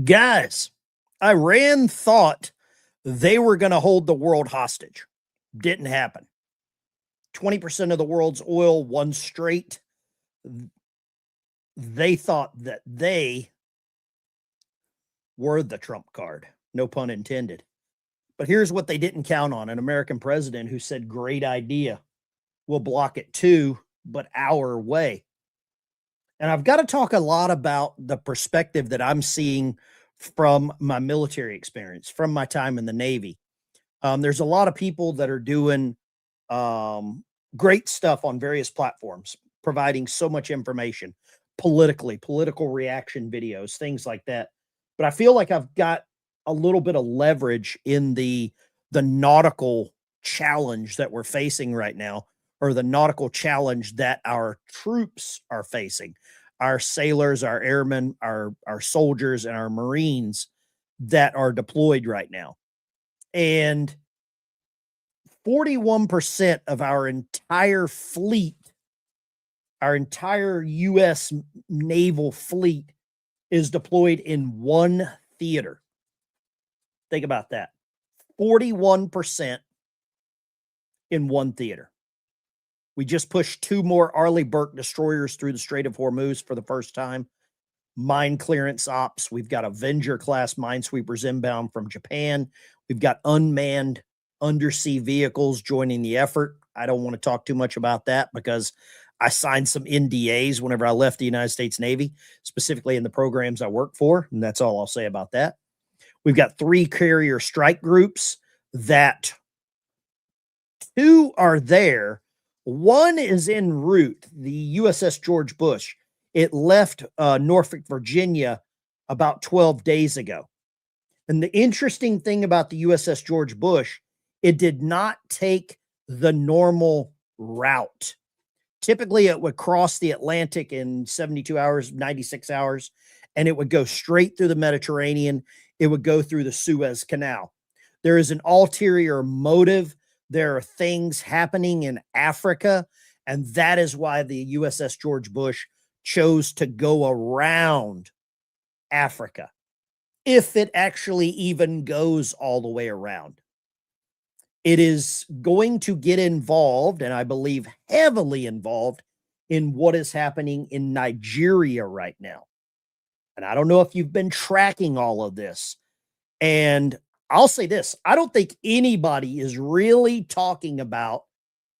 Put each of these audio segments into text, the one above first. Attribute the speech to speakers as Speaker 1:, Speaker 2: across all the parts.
Speaker 1: Guys, Iran thought they were going to hold the world hostage. Didn't happen. 20% of the world's oil, one straight. They thought that they were the trump card. No pun intended. But here's what they didn't count on: an American president who said, great idea. We'll block it too, but our way. And I've got to talk a lot about the perspective that I'm seeing from my military experience, from my time in the Navy. There's a lot of people that are doing great stuff on various platforms, providing so much information politically, political reaction videos, things like that. But I feel like I've got a little bit of leverage in the nautical challenge that we're facing right now, or the nautical challenge that our troops are facing, our sailors, our airmen, our soldiers, and our Marines that are deployed right now. And 41% of our entire fleet, our entire U.S. naval fleet, is deployed in one theater. Think about that. 41% in one theater. We just pushed 2 more Arleigh Burke destroyers through the Strait of Hormuz for the first time. Mine clearance ops. We've got Avenger-class minesweepers inbound from Japan. We've got unmanned undersea vehicles joining the effort. I don't want to talk too much about that because I signed some NDAs whenever I left the United States Navy, specifically in the programs I work for, and that's all I'll say about that. We've got 3 carrier strike groups that 2 are there. 1 is en route, the USS George Bush. It left Norfolk, Virginia about 12 days ago. And the interesting thing about the USS George Bush, it did not take the normal route. Typically, it would cross the Atlantic in 72 hours, 96 hours, and it would go straight through the Mediterranean. It would go through the Suez Canal. There is an ulterior motive. There are things happening in Africa, and that is why the USS George Bush chose to go around Africa, if it actually even goes all the way around. It is going to get involved, and I believe heavily involved, in what is happening in Nigeria right now. And I don't know if you've been tracking all of this. And I'll say this: I don't think anybody is really talking about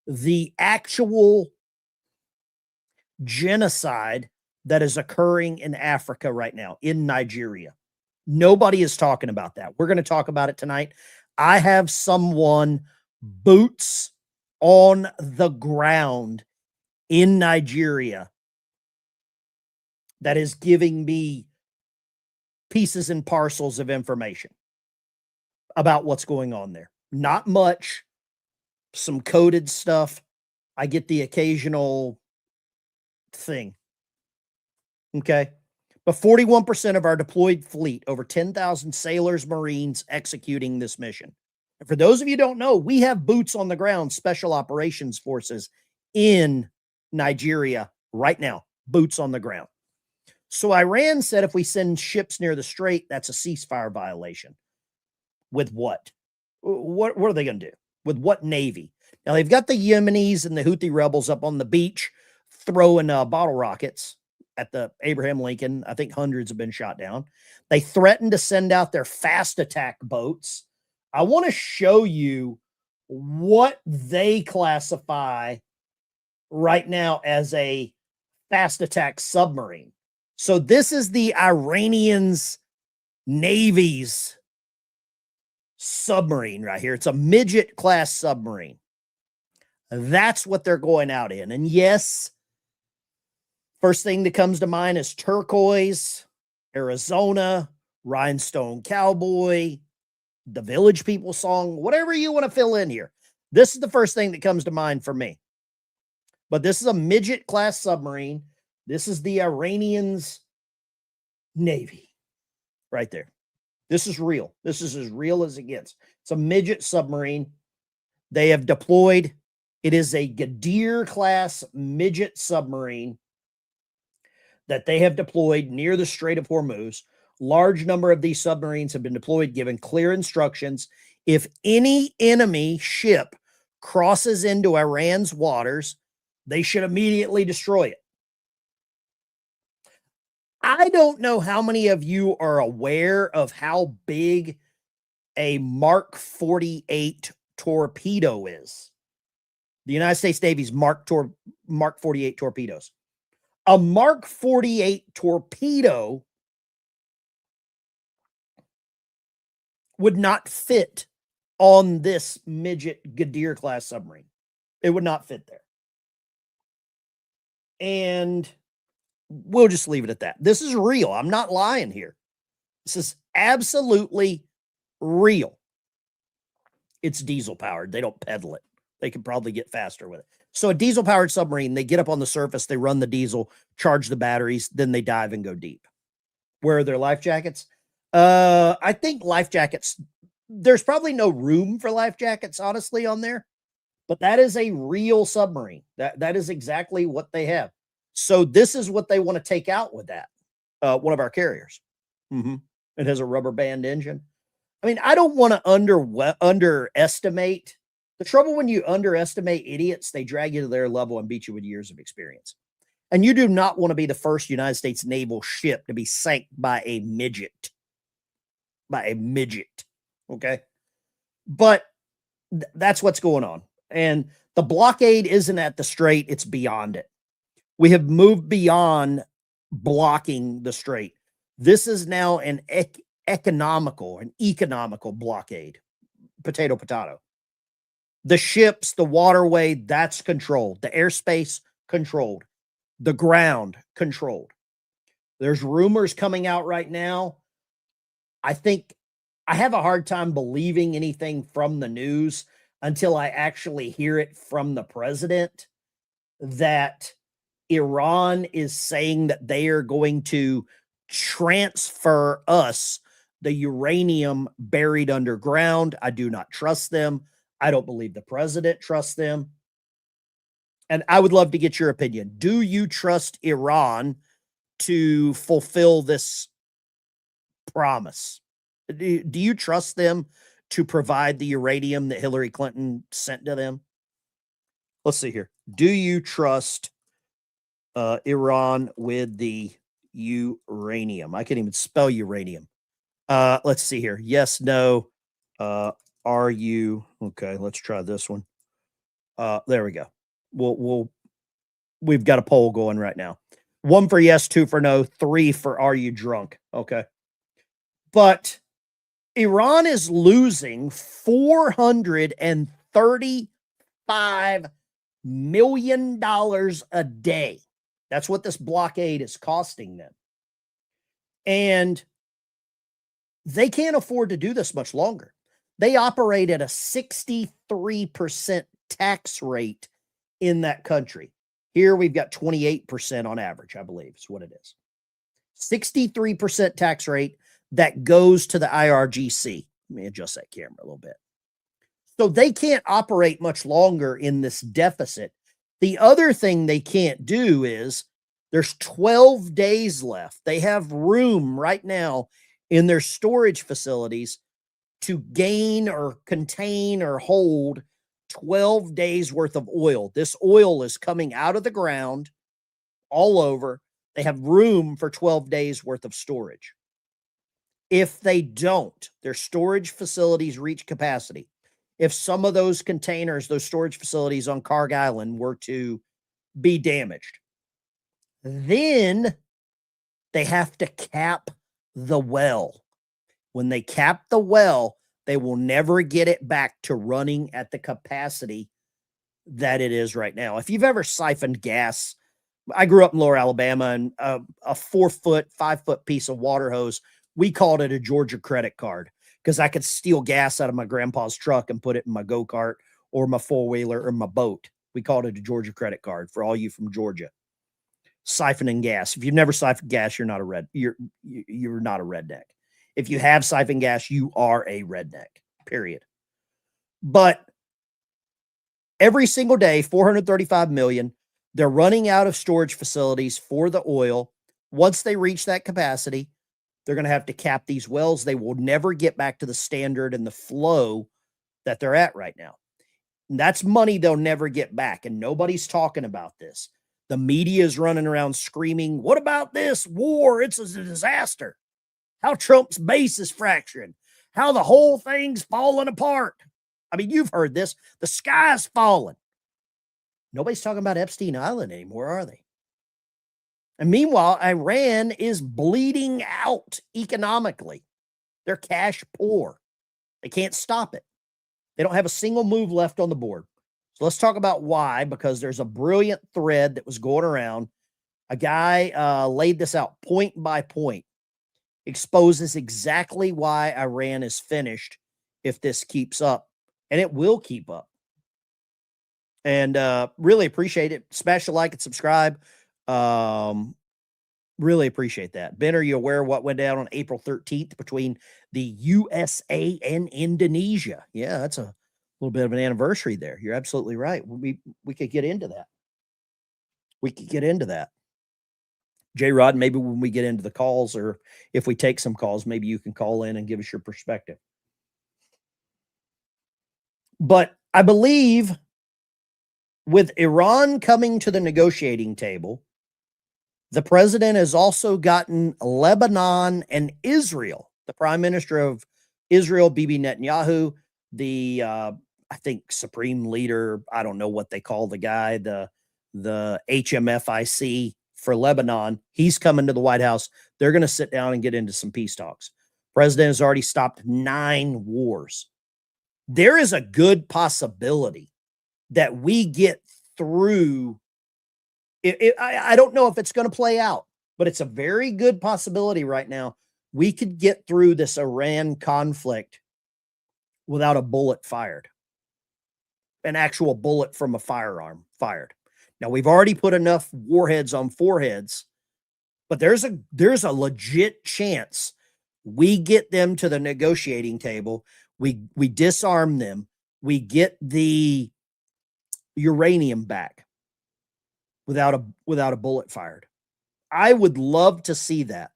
Speaker 1: the actual genocide that is occurring in Africa right now, in Nigeria. Nobody is talking about that. We're going to talk about it tonight. I have someone boots on the ground in Nigeria that is giving me pieces and parcels of information about what's going on there. Not much, some coded stuff. I get the occasional thing. Okay. But 41% of our deployed fleet, over 10,000 sailors, Marines, executing this mission. And for those of you who don't know, we have boots on the ground, special operations forces in Nigeria right now, boots on the ground. So Iran said if we send ships near the strait, that's a ceasefire violation. With what? What are they going to do? With what navy? Now, they've got the Yemenis and the Houthi rebels up on the beach throwing bottle rockets at the Abraham Lincoln. I think hundreds have been shot down. They threatened to send out their fast attack boats. I want to show you what they classify right now as a fast attack submarine. So this is the Iranians Navy's submarine right here. It's a midget class submarine. That's what they're going out in. And yes, first thing that comes to mind is turquoise, Arizona, rhinestone cowboy, the Village People song, whatever you want to fill in here. This is the first thing that comes to mind for me. But this is a midget class submarine. This is the Iranians Navy right there. This is real. This is as real as it gets. It's a midget submarine. They have deployed. It is a Gadir class midget submarine that they have deployed near the Strait of Hormuz. Large number of these submarines have been deployed, given clear instructions. If any enemy ship crosses into Iran's waters, they should immediately destroy it. I don't know how many of you are aware of how big a Mark 48 torpedo is. The United States Navy's Mark 48 torpedoes. A Mark 48 torpedo would not fit on this midget Gadir class submarine. It would not fit there. And we'll just leave it at that. This is real. I'm not lying here. This is absolutely real. It's diesel powered. They don't pedal it. They can probably get faster with it. So a diesel powered submarine, they get up on the surface, they run the diesel, charge the batteries, then they dive and go deep. Where are their life jackets? I think life jackets, there's probably no room for life jackets, honestly, on there. But that is a real submarine. That is exactly what they have. So this is what they want to take out with that. One of our carriers. It has a rubber band engine. I mean, I don't want to underestimate. The trouble when you underestimate idiots, they drag you to their level and beat you with years of experience. And you do not want to be the first United States naval ship to be sank by a midget. Okay? But that's what's going on. And the blockade isn't at the strait, it's beyond it. We have moved beyond blocking the strait. This is now an economical blockade. Potato. The ships, the waterway, that's controlled. The airspace, controlled. The ground, controlled. There's rumors coming out right now. I think I have a hard time believing anything from the news until I actually hear it from the president that Iran is saying that they are going to transfer us the uranium buried underground. I do not trust them. I don't believe the president trusts them. And I would love to get your opinion. Do you trust Iran to fulfill this promise? Do you trust them to provide the uranium that Hillary Clinton sent to them? Let's see here. Do you trust Iran with the uranium? I can't even spell uranium. Let's see here. Yes, no. Are you okay? Let's try this one. There we go. We've got a poll going right now. 1 for yes, 2 for no, 3 for are you drunk? Okay. But Iran is losing $435 million a day. That's what this blockade is costing them. And they can't afford to do this much longer. They operate at a 63% tax rate in that country. Here we've got 28% on average, I believe is what it is. 63% tax rate that goes to the IRGC. Let me adjust that camera a little bit. So they can't operate much longer in this deficit. The other thing they can't do is there's 12 days left. They have room right now in their storage facilities to gain or contain or hold 12 days worth of oil. This oil is coming out of the ground all over. They have room for 12 days worth of storage. If they don't, their storage facilities reach capacity. If some of those containers, those storage facilities on Karg Island were to be damaged, then they have to cap the well. When they cap the well, they will never get it back to running at the capacity that it is right now. If you've ever siphoned gas, I grew up in Lower Alabama, and a 4-foot, 5-foot piece of water hose, we called it a Georgia credit card because I could steal gas out of my grandpa's truck and put it in my go-kart or my four-wheeler or my boat. We called it a Georgia credit card for all you from Georgia. Siphoning gas. If you've never siphoned gas, you're not a redneck. If you have siphoned gas, you are a redneck, period. But every single day, 435 million, they're running out of storage facilities for the oil. Once they reach that capacity, They're going to have to cap these wells. They will never get back to the standard and the flow that they're at right now. And that's money they'll never get back. And nobody's talking about this. The media is running around screaming, what about this war? It's a disaster. How Trump's base is fracturing. How the whole thing's falling apart. I mean, you've heard this. The sky's falling. Nobody's talking about Epstein Island anymore, are they? And meanwhile, Iran is bleeding out economically. They're cash poor. They can't stop it. They don't have a single move left on the board. So let's talk about why, because there's a brilliant thread that was going around. A guy laid this out point by point, exposes exactly why Iran is finished if this keeps up, and it will keep up. And really appreciate it. Smash the like and subscribe. Really appreciate that. Ben, are you aware of what went down on April 13th between the USA and Indonesia? Yeah, that's a little bit of an anniversary there. You're absolutely right. We could get into that. We could get into that. J-Rod, maybe when we get into the calls, or if we take some calls, maybe you can call in and give us your perspective. But I believe with Iran coming to the negotiating table, the president has also gotten Lebanon and Israel. The prime minister of Israel, Bibi Netanyahu, the I think supreme leader, I don't know what they call the guy, the HMFIC for Lebanon, he's coming to the White House. They're going to sit down and get into some peace talks. President has already stopped 9 wars. There is a good possibility that we get through. I don't know if it's going to play out, but it's a very good possibility right now. We could get through this Iran conflict without a bullet fired, an actual bullet from a firearm fired. Now, we've already put enough warheads on foreheads, but there's a legit chance we get them to the negotiating table. We disarm them. We get the uranium back without a bullet fired. I would love to see that.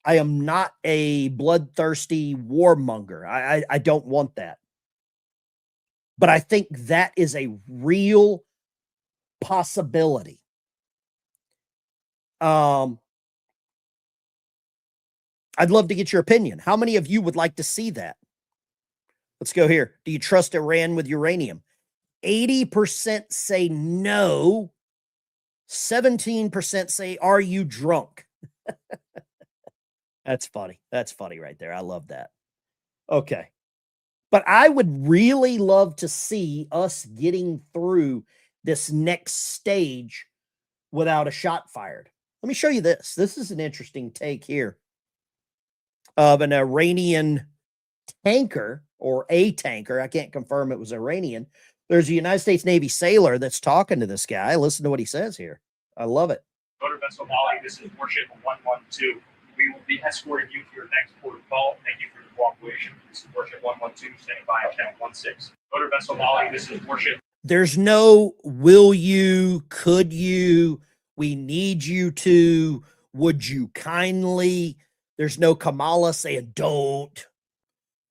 Speaker 1: I am not a bloodthirsty warmonger. I don't want that. But I think that is a real possibility. I'd love to get your opinion. How many of you would like to see that? Let's go here. Do you trust Iran with uranium? 80% say no. 17% say, are you drunk? That's funny. That's funny right there. I love that. Okay. But I would really love to see us getting through this next stage without a shot fired. Let me show you this. This is an interesting take here of an Iranian tanker, or a tanker. I can't confirm it was Iranian. There's a United States Navy sailor that's talking to this guy. Listen to what he says here. I love it.
Speaker 2: Motor vessel Molly, this is Warship 112. We will be escorting you to your next port of call. Thank you for your cooperation. This is Warship 112, standing by at count 16. Motor vessel Molly, this is Warship.
Speaker 1: There's no will you, could you, we need you to, would you kindly. There's no Kamala saying don't.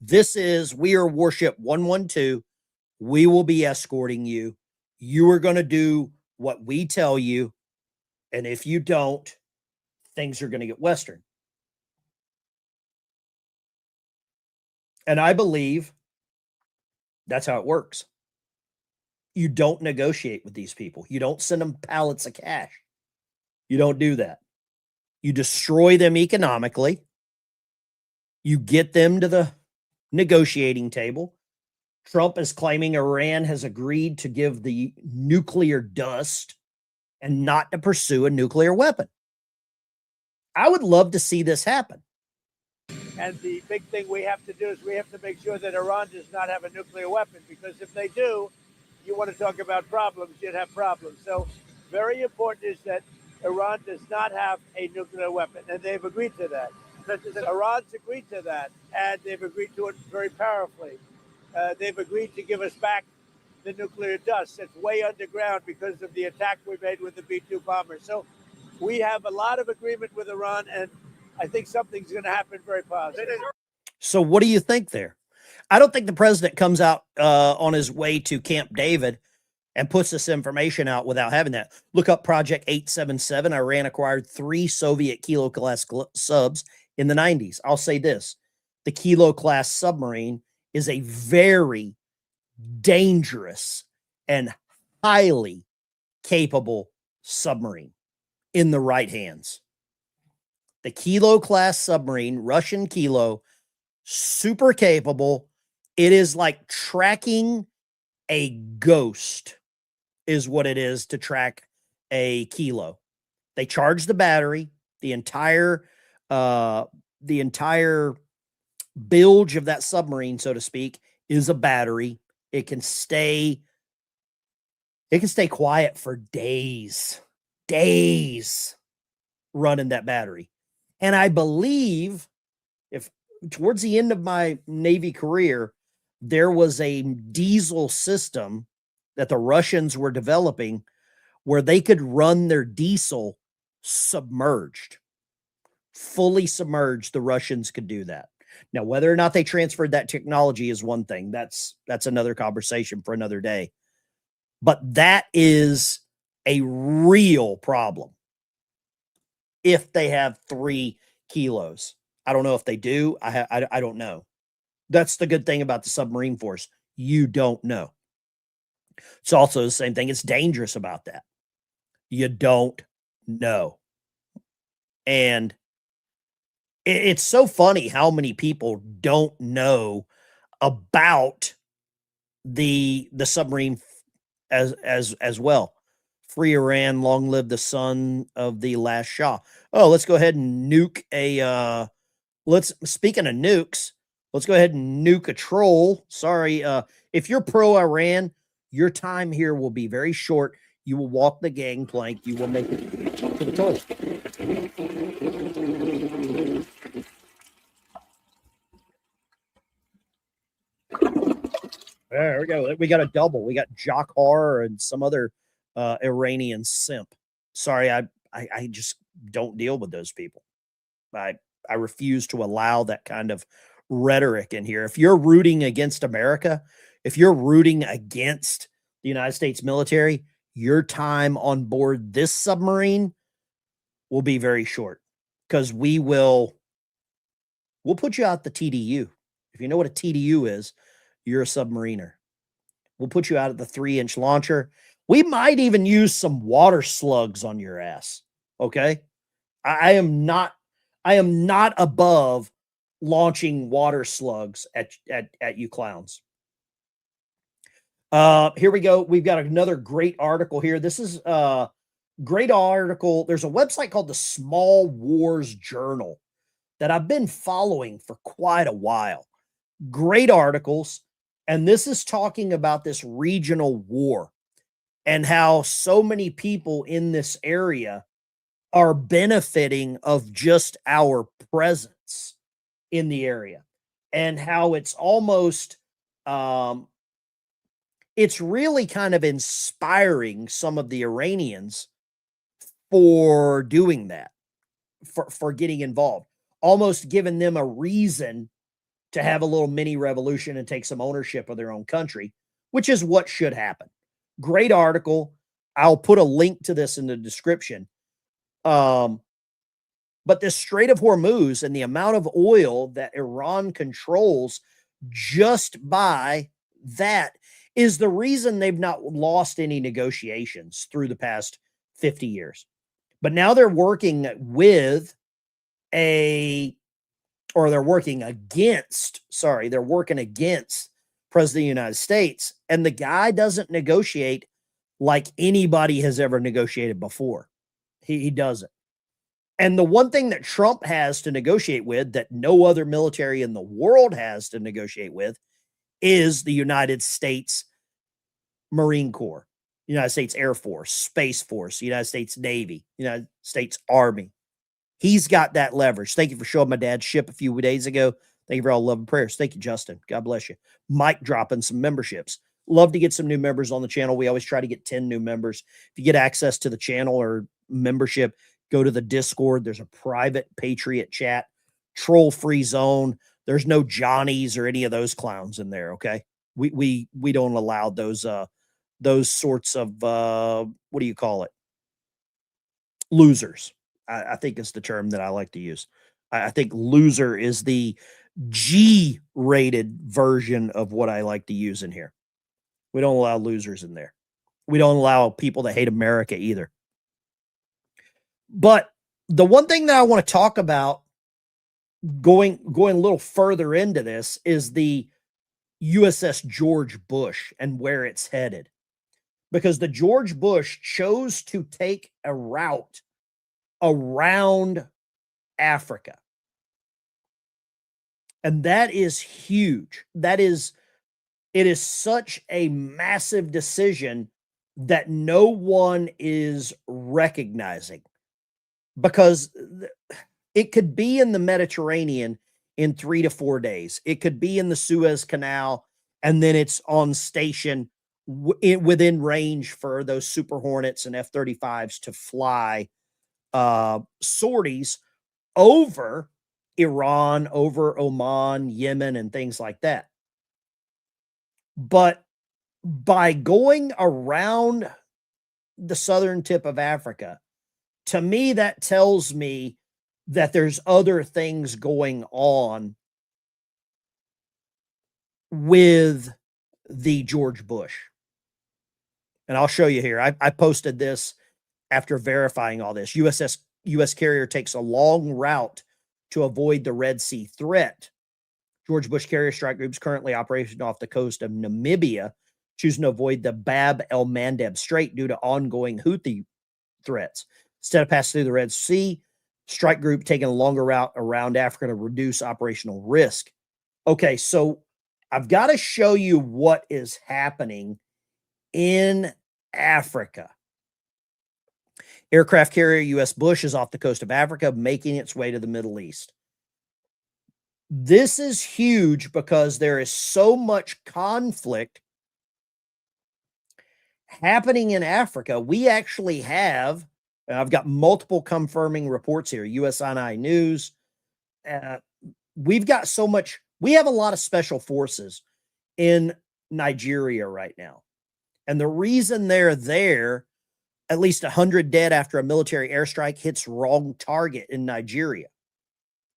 Speaker 1: This is, we are Warship 112. We will be escorting you. You are going to do what we tell you. And if you don't, things are going to get Western. And I believe that's how it works. You don't negotiate with these people. You don't send them pallets of cash. You don't do that. You destroy them economically. You get them to the negotiating table. Trump is claiming Iran has agreed to give the nuclear dust and not to pursue a nuclear weapon. I would love to see this happen.
Speaker 3: And the big thing we have to do is we have to make sure that Iran does not have a nuclear weapon, because if they do, you want to talk about problems, you'd have problems. So very important is that Iran does not have a nuclear weapon, and they've agreed to that. Iran's agreed to that, and they've agreed to it very powerfully. They've agreed to give us back the nuclear dust. It's way underground because of the attack we made with the B-2 bomber. So we have a lot of agreement with Iran, and I think something's going to happen very positive.
Speaker 1: So what do you think there? I don't think the president comes out on his way to Camp David and puts this information out without having that. Look up Project 877. Iran acquired 3 Soviet Kilo class subs in the 90s. I'll say this. The Kilo class submarine is a very dangerous and highly capable submarine in the right hands. The Kilo class submarine, Russian Kilo, super capable. It is like tracking a ghost is what it is to track a Kilo. They charge the battery, the entire bilge of that submarine, so to speak, is a battery. It can stay quiet for days running that battery. And I believe if towards the end of my Navy career, there was a diesel system that the Russians were developing where they could run their diesel submerged, fully submerged. The Russians could do that. Now, whether or not they transferred that technology is one thing. That's another conversation for another day. But that is a real problem if they have 3 kilos. I don't know if they do. I don't know. That's the good thing about the submarine force. You don't know. It's also the same thing. It's dangerous about that. You don't know. And it's so funny how many people don't know about the submarine as well. Free Iran, long live the son of the last Shah. Oh, let's go ahead and nuke a speaking of nukes, let's go ahead and nuke a troll. Sorry, if you're pro Iran, your time here will be very short. You will walk the gangplank. You will make it to the toilet. There we go. We got a double. We got Jacquard and some other Iranian simp. Sorry, I just don't deal with those people. I refuse to allow that kind of rhetoric in here. If you're rooting against America, if you're rooting against the United States military, your time on board this submarine will be very short because we'll put you out the TDU. If you know what a TDU is, you're a submariner. We'll put you out at the 3-inch launcher. We might even use some water slugs on your ass. Okay. I am not above launching water slugs at you clowns. Here we go. We've got another great article here. This is a great article. There's a website called the Small Wars Journal that I've been following for quite a while. Great articles. And this is talking about this regional war and how so many people in this area are benefiting of just our presence in the area, and how it's almost it's really kind of inspiring some of the Iranians for doing that, for getting involved, almost giving them a reason to have a little mini revolution and take some ownership of their own country, which is what should happen. Great article. I'll put a link to this in the description. But this Strait of Hormuz and the amount of oil that Iran controls just by that is the reason they've not lost any negotiations through the past 50 years. But now they're working with they're working against President of the United States. And the guy doesn't negotiate like anybody has ever negotiated before. He doesn't. And the one thing that Trump has to negotiate with that no other military in the world has to negotiate with is the United States Marine Corps, United States Air Force, Space Force, United States Navy, United States Army. He's got that leverage. Thank you for showing my dad's ship a few days ago. Thank you for all love and prayers. Thank you, Justin. God bless you. Mike dropping some memberships. Love to get some new members on the channel. We always try to get 10 new members. If you get access to the channel or membership, Go to the Discord. There's a private Patriot chat, troll-free zone. There's no Johnnies or any of those clowns in there. Okay, we don't allow those sorts of what do you call it? Losers. I think is the term that I like to use. I think loser is the G-rated version of what I like to use in here. We don't allow losers in there. We don't allow people that hate America either. But the one thing that I want to talk about going a little further into this is the USS George Bush and where it's headed. Because the George Bush chose to take a route around Africa. And that is huge. It is such a massive decision that no one is recognizing, because it could be in the Mediterranean in 3 to 4 days. It could be in the Suez Canal, and then it's on station within range for those Super Hornets and F-35s to fly sorties over Iran, over Oman, Yemen, and things like that. But by going around the southern tip of Africa, to me, that tells me that there's other things going on with the George Bush. And I'll show you here. I posted this after verifying all this. U.S. carrier takes a long route to avoid the Red Sea threat. George Bush carrier strike groups currently operating off the coast of Namibia, choosing to avoid the Bab el Mandeb Strait due to ongoing Houthi threats. Instead of passing through the Red Sea, strike group taking a longer route around Africa to reduce operational risk. Okay, so I've got to show you what is happening in Africa. Aircraft carrier U.S. Bush is off the coast of Africa, making its way to the Middle East. This is huge because there is so much conflict happening in Africa. We actually have, and I've got multiple confirming reports here, USNI News. We've got so much, we have a lot of special forces in Nigeria right now. And the reason they're there, at least 100 dead after a military airstrike hits wrong target in Nigeria.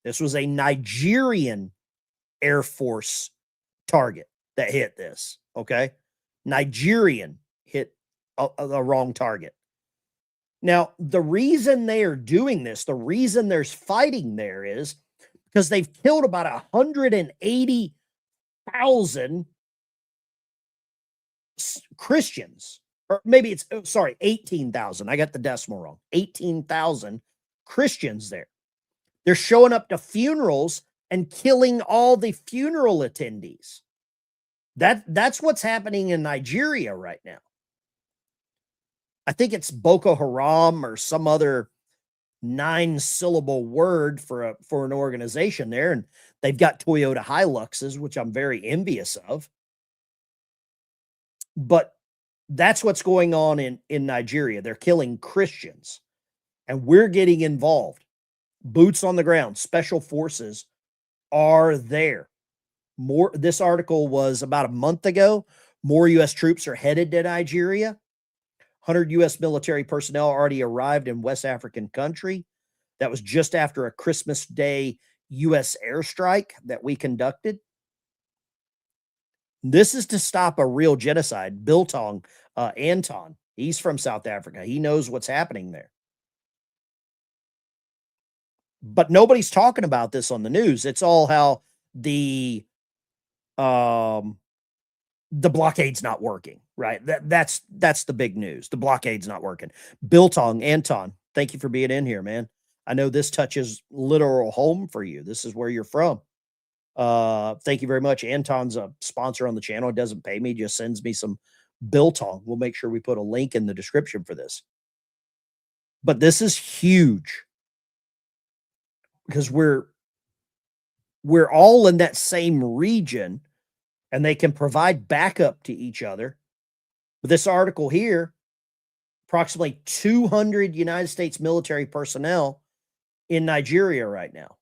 Speaker 1: This was a Nigerian Air Force target that hit this, okay? Nigerian hit a wrong target. Now, the reason they are doing this, the reason there's fighting there is because they've killed about 180,000 Christians. Or maybe it's, 18,000. I got the decimal wrong. 18,000 Christians there. They're showing up to funerals and killing all the funeral attendees. That's what's happening in Nigeria right now. I think it's Boko Haram or some other 9-syllable word for an organization there. And they've got Toyota Hiluxes, which I'm very envious of. But that's what's going on in Nigeria. They're killing Christians, and we're getting involved. Boots on the ground, special forces are there. This article was about a month ago. More U.S. troops are headed to Nigeria. 100 U.S. military personnel already arrived in West African country. That was just after a Christmas Day U.S. airstrike that we conducted. This is to stop a real genocide. Biltong, Anton, he's from South Africa. He knows what's happening there. But nobody's talking about this on the news. It's all how the blockade's not working, right? That's the big news. The blockade's not working. Biltong, Anton, thank you for being in here, man. I know this touches literal home for you. This is where you're from. Thank you very much. Anton's a sponsor on the channel. It doesn't pay me, just sends me some biltong. We'll make sure we put a link in the description for this. But this is huge because we're all in that same region and they can provide backup to each other. But this article here approximately 200 United States military personnel in Nigeria right now.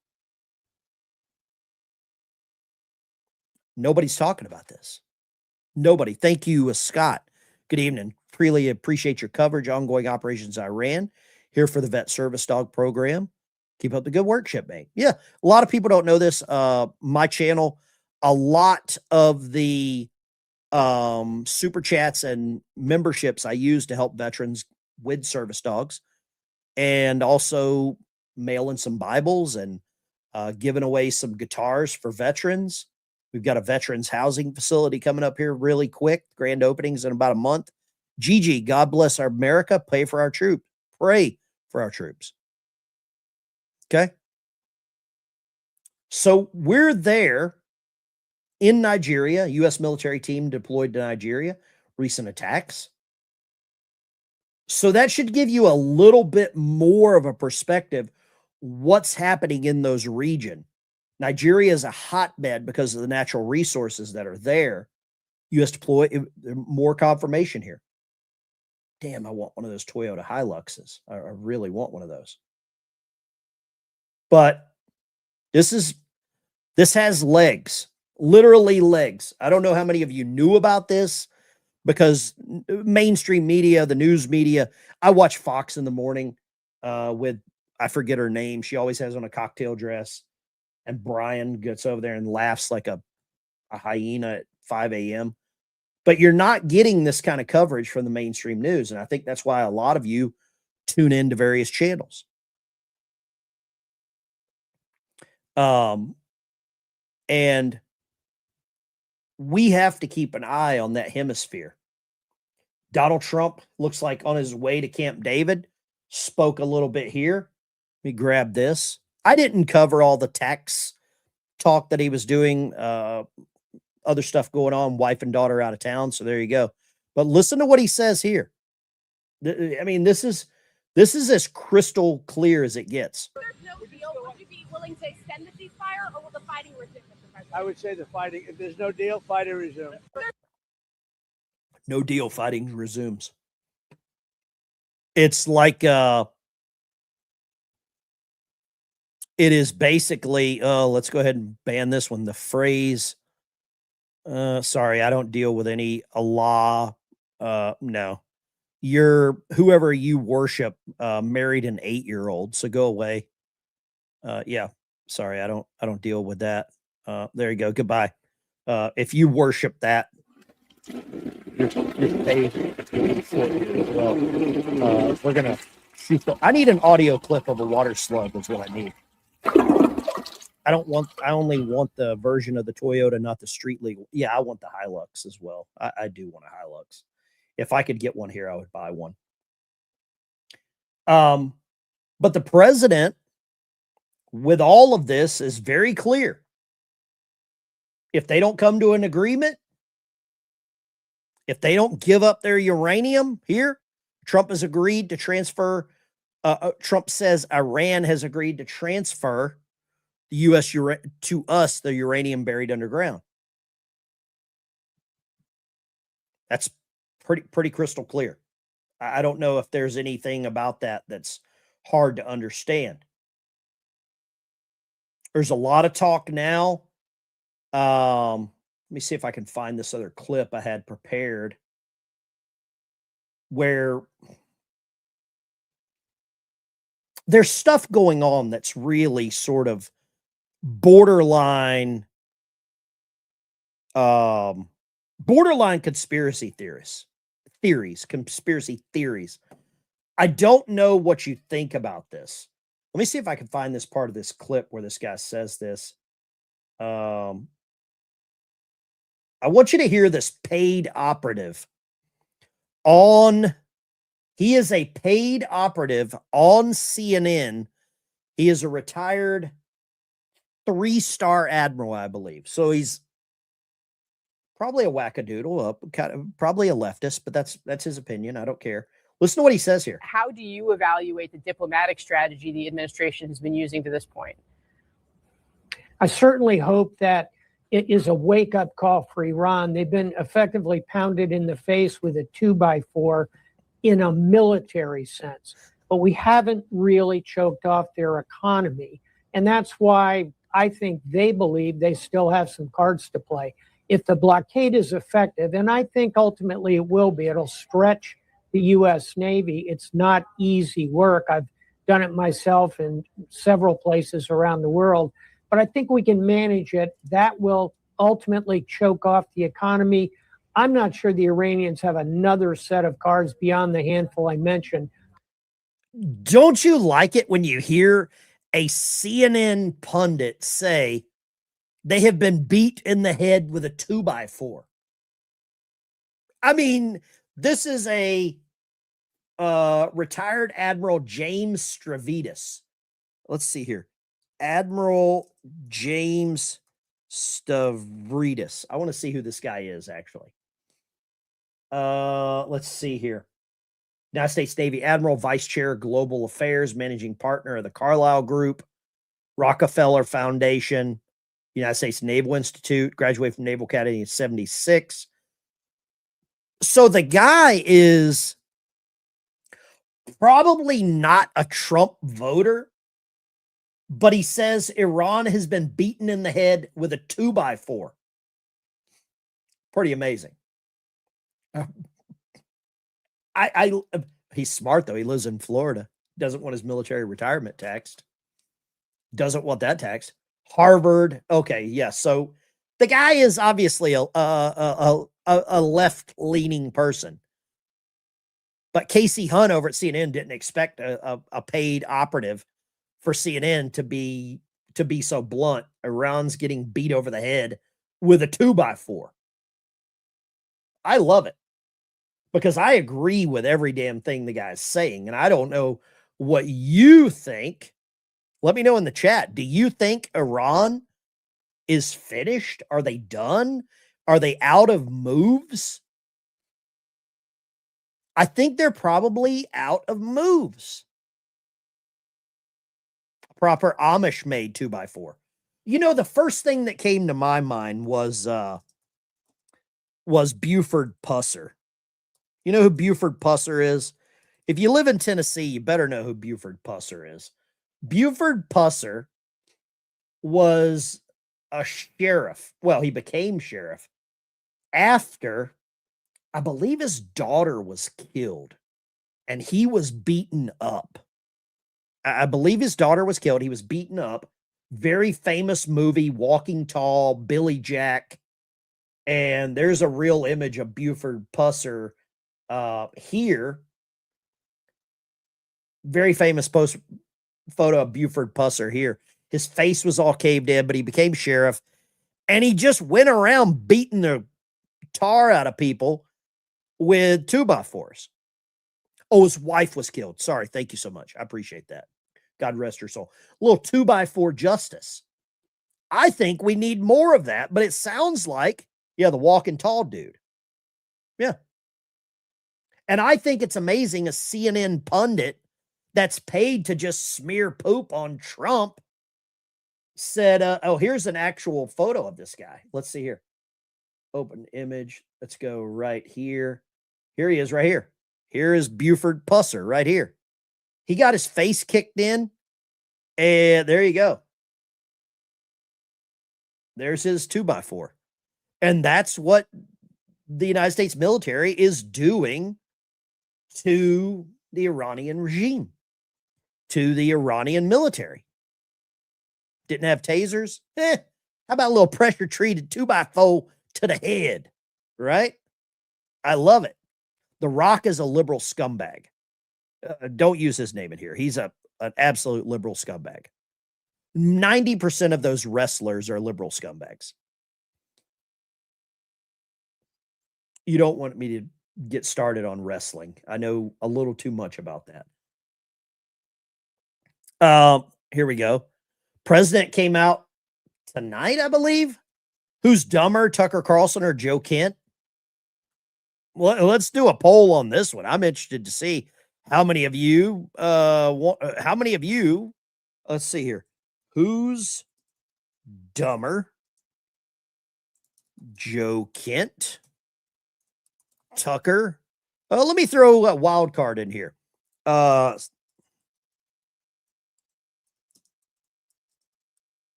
Speaker 1: Nobody's talking about this. Nobody. Thank you, Scott. Good evening. Really appreciate your coverage. Ongoing operations Iran. Here for the Vet Service Dog program. Keep up the good work, shipmate. Yeah, a lot of people don't know this. My channel, a lot of the super chats and memberships I use to help veterans with service dogs, and also mailing some Bibles and giving away some guitars for veterans. We've got a veterans housing facility coming up here really quick. Grand openings in about a month. Gigi, God bless our America. Pray for our troops. Pray for our troops. Okay. So we're there in Nigeria. U.S. military team deployed to Nigeria. Recent attacks. So that should give you a little bit more of a perspective what's happening in those regions. Nigeria is a hotbed because of the natural resources that are there. U.S. deploy more confirmation here. Damn, I want one of those Toyota Hiluxes. I really want one of those. But this has legs, literally legs. I don't know how many of you knew about this because mainstream media, the news media, I watch Fox in the morning with, I forget her name. She always has on a cocktail dress. And Brian gets over there and laughs like a hyena at 5 a.m. But you're not getting this kind of coverage from the mainstream news. And I think that's why a lot of you tune into various channels. And we have to keep an eye on that hemisphere. Donald Trump looks like on his way to Camp David, spoke a little bit here. Let me grab this. I didn't cover all the tax talk that he was doing, other stuff going on, wife and daughter out of town. So there you go. But listen to what he says here. I mean, this is as crystal clear as it gets.
Speaker 4: If there's no deal, would you be willing to extend the ceasefire, or will the fighting resume, Mr. President?
Speaker 3: I would say the fighting, if there's no deal, fighting resume.
Speaker 1: No deal, fighting resumes. It's like it is basically, let's go ahead and ban this one. The phrase, sorry, I don't deal with any Allah. No, you're whoever you worship, married an 8-year-old. So go away. Yeah, sorry. I don't deal with that. There you go. Goodbye. If you worship that, you're paid for it as well. We're going to shoot. I need an audio clip of a water slug is what I need. I only want the version of the Toyota, not the street legal. Yeah, I want the Hilux as well. I do want a Hilux. If I could get one here, I would buy one. But the president, with all of this, is very clear. If they don't come to an agreement, if they don't give up their uranium here, Trump has agreed to transfer. Trump says Iran has agreed to transfer the U.S. to us the uranium buried underground. That's pretty crystal clear. I don't know if there's anything about that that's hard to understand. There's a lot of talk now. Let me see if I can find this other clip I had prepared where there's stuff going on that's really sort of borderline conspiracy theories. I don't know what you think about this. Let me see if I can find this part of this clip where this guy says this. I want you to hear this paid operative he is a paid operative on CNN. He is a retired 3-star admiral, I believe. So he's probably a wackadoodle, probably a leftist, but that's his opinion. I don't care. Listen to what he says here.
Speaker 4: How do you evaluate the diplomatic strategy the administration has been using to this point?
Speaker 5: I certainly hope that it is a wake-up call for Iran. They've been effectively pounded in the face with a 2x4. in a military sense, but we haven't really choked off their economy. And that's why I think they believe they still have some cards to play. If the blockade is effective, and I think ultimately it will be, it'll stretch the U.S. Navy. It's not easy work. I've done it myself in several places around the world, but I think we can manage it. That will ultimately choke off the economy. I'm not sure the Iranians have another set of cards beyond the handful I mentioned.
Speaker 1: Don't you like it when you hear a CNN pundit say they have been beat in the head with a 2x4? I mean, this is a retired Admiral James Stavridis. Let's see here. Admiral James Stavridis. I want to see who this guy is, actually. Let's see here. United States Navy Admiral, Vice Chair, Global Affairs, Managing Partner of the Carlyle Group, Rockefeller Foundation, United States Naval Institute, graduated from Naval Academy in 76. So the guy is probably not a Trump voter, but he says Iran has been beaten in the head with a 2x4. Pretty amazing. He's smart, though. He lives in Florida. Doesn't want his military retirement taxed. Doesn't want that taxed. Harvard. Okay, yes. Yeah, so the guy is obviously a left-leaning person. But Casey Hunt over at CNN didn't expect a paid operative for CNN to be so blunt. Iran's getting beat over the head with a 2x4. I love it because I agree with every damn thing the guy's saying, and I don't know what you think. Let me know in the chat. Do you think Iran is finished? Are they done? Are they out of moves? I think they're probably out of moves. Proper Amish made 2x4. You know, the first thing that came to my mind was Buford Pusser. You know who Buford Pusser is? If you live in Tennessee, you better know who Buford Pusser is. Buford Pusser was a sheriff. Well, he became sheriff after, I believe, his daughter was killed and he was beaten up. I believe his daughter was killed. He was beaten up. Very famous movie, Walking Tall, Billy Jack. And there's a real image of Buford Pusser here. Very famous photo of Buford Pusser here. His face was all caved in, but he became sheriff. And he just went around beating the tar out of people with 2x4s. Oh, his wife was killed. Sorry. Thank you so much. I appreciate that. God rest her soul. A little 2x4 justice. I think we need more of that, but it sounds like, yeah, the walking tall dude. Yeah. And I think it's amazing a CNN pundit that's paid to just smear poop on Trump said, oh, here's an actual photo of this guy. Let's see here. Open image. Let's go right here. Here he is right here. Here is Buford Pusser right here. He got his face kicked in, and there you go. There's his 2x4. And that's what the United States military is doing to the Iranian regime, to the Iranian military. Didn't have tasers? How about a little pressure treated 2x4 to the head, right? I love it. The Rock is a liberal scumbag. Don't use his name in here. He's an absolute liberal scumbag. 90% of those wrestlers are liberal scumbags. You don't want me to get started on wrestling. I know a little too much about that. Here we go. President came out tonight, I believe. Who's dumber, Tucker Carlson or Joe Kent? Well, let's do a poll on this one. I'm interested to see how many of you let's see here. Who's dumber? Joe Kent, Tucker, Let me throw a wild card in here. There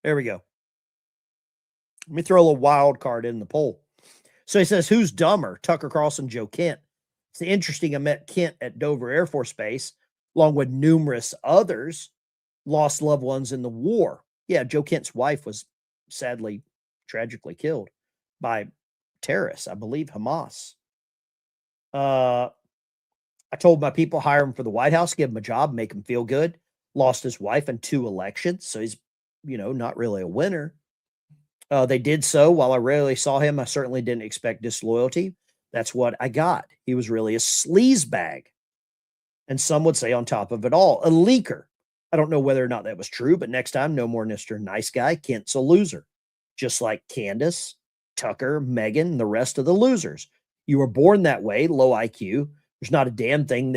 Speaker 1: we go. Let me throw a little wild card in the poll. So he says, who's dumber, Tucker Carlson, Joe Kent? It's interesting. I met Kent at Dover Air Force Base, along with numerous others, lost loved ones in the war. Yeah, Joe Kent's wife was sadly, tragically killed by terrorists, I believe Hamas. I told my people, hire him for the White House, give him a job, make him feel good. Lost his wife in 2 elections, so he's, not really a winner. They did so. While I rarely saw him, I certainly didn't expect disloyalty. That's what I got. He was really a sleazebag. And some would say on top of it all, a leaker. I don't know whether or not that was true, but next time, no more Mr. Nice Guy. Kent's a loser. Just like Candace, Tucker, Megan, and the rest of the losers. You were born that way, low IQ. There's not a damn thing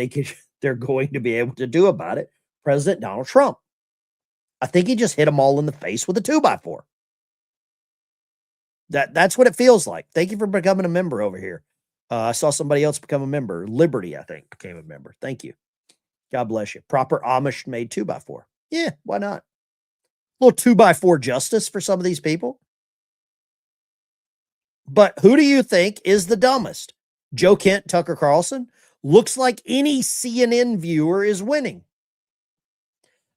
Speaker 1: they're going to be able to do about it. President Donald Trump. I think he just hit them all in the face with a 2x4. That's what it feels like. Thank you for becoming a member over here. I saw somebody else become a member. Liberty, I think, became a member. Thank you. God bless you. Proper Amish made 2x4. Yeah, why not? A little 2x4 justice for some of these people. But who do you think is the dumbest? Joe Kent, Tucker Carlson? Looks like any CNN viewer is winning.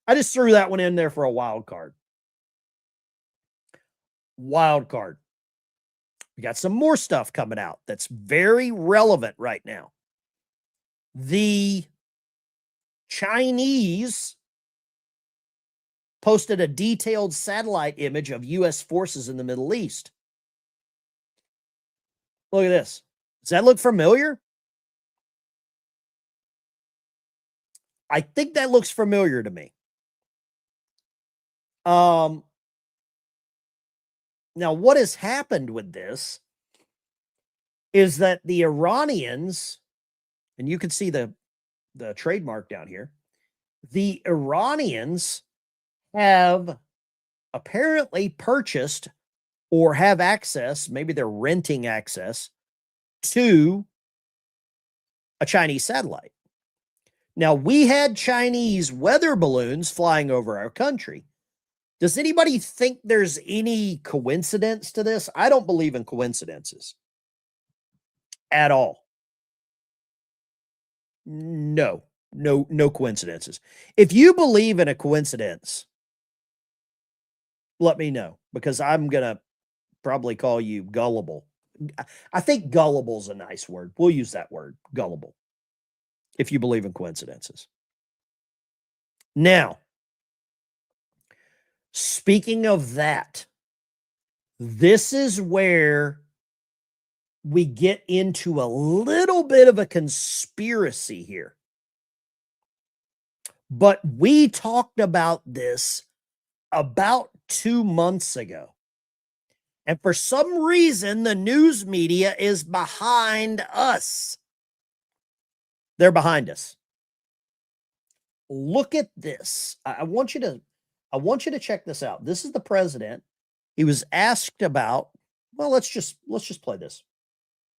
Speaker 1: I just threw that one in there for a wild card. Wild card. We got some more stuff coming out that's very relevant right now. The Chinese posted a detailed satellite image of U.S. forces in the Middle East. Look at this. Does that look familiar? I think that looks familiar to me. Now, what has happened with this is that the Iranians, and you can see the trademark down here, the Iranians have apparently purchased or have access, maybe they're renting access to a Chinese satellite. Now, we had Chinese weather balloons flying over our country. Does anybody think there's any coincidence to this? I don't believe in coincidences at all. No coincidences. If you believe in a coincidence, let me know, because I'm going to probably call you gullible. I think gullible is a nice word. We'll use that word, gullible, if you believe in coincidences. Now, speaking of that, this is where we get into a little bit of a conspiracy here. But we talked about this about 2 months ago. And for some reason, the news media is behind us. They're behind us. Look at this. I want you to check this out. This is the president. He was asked about, well, let's just play this.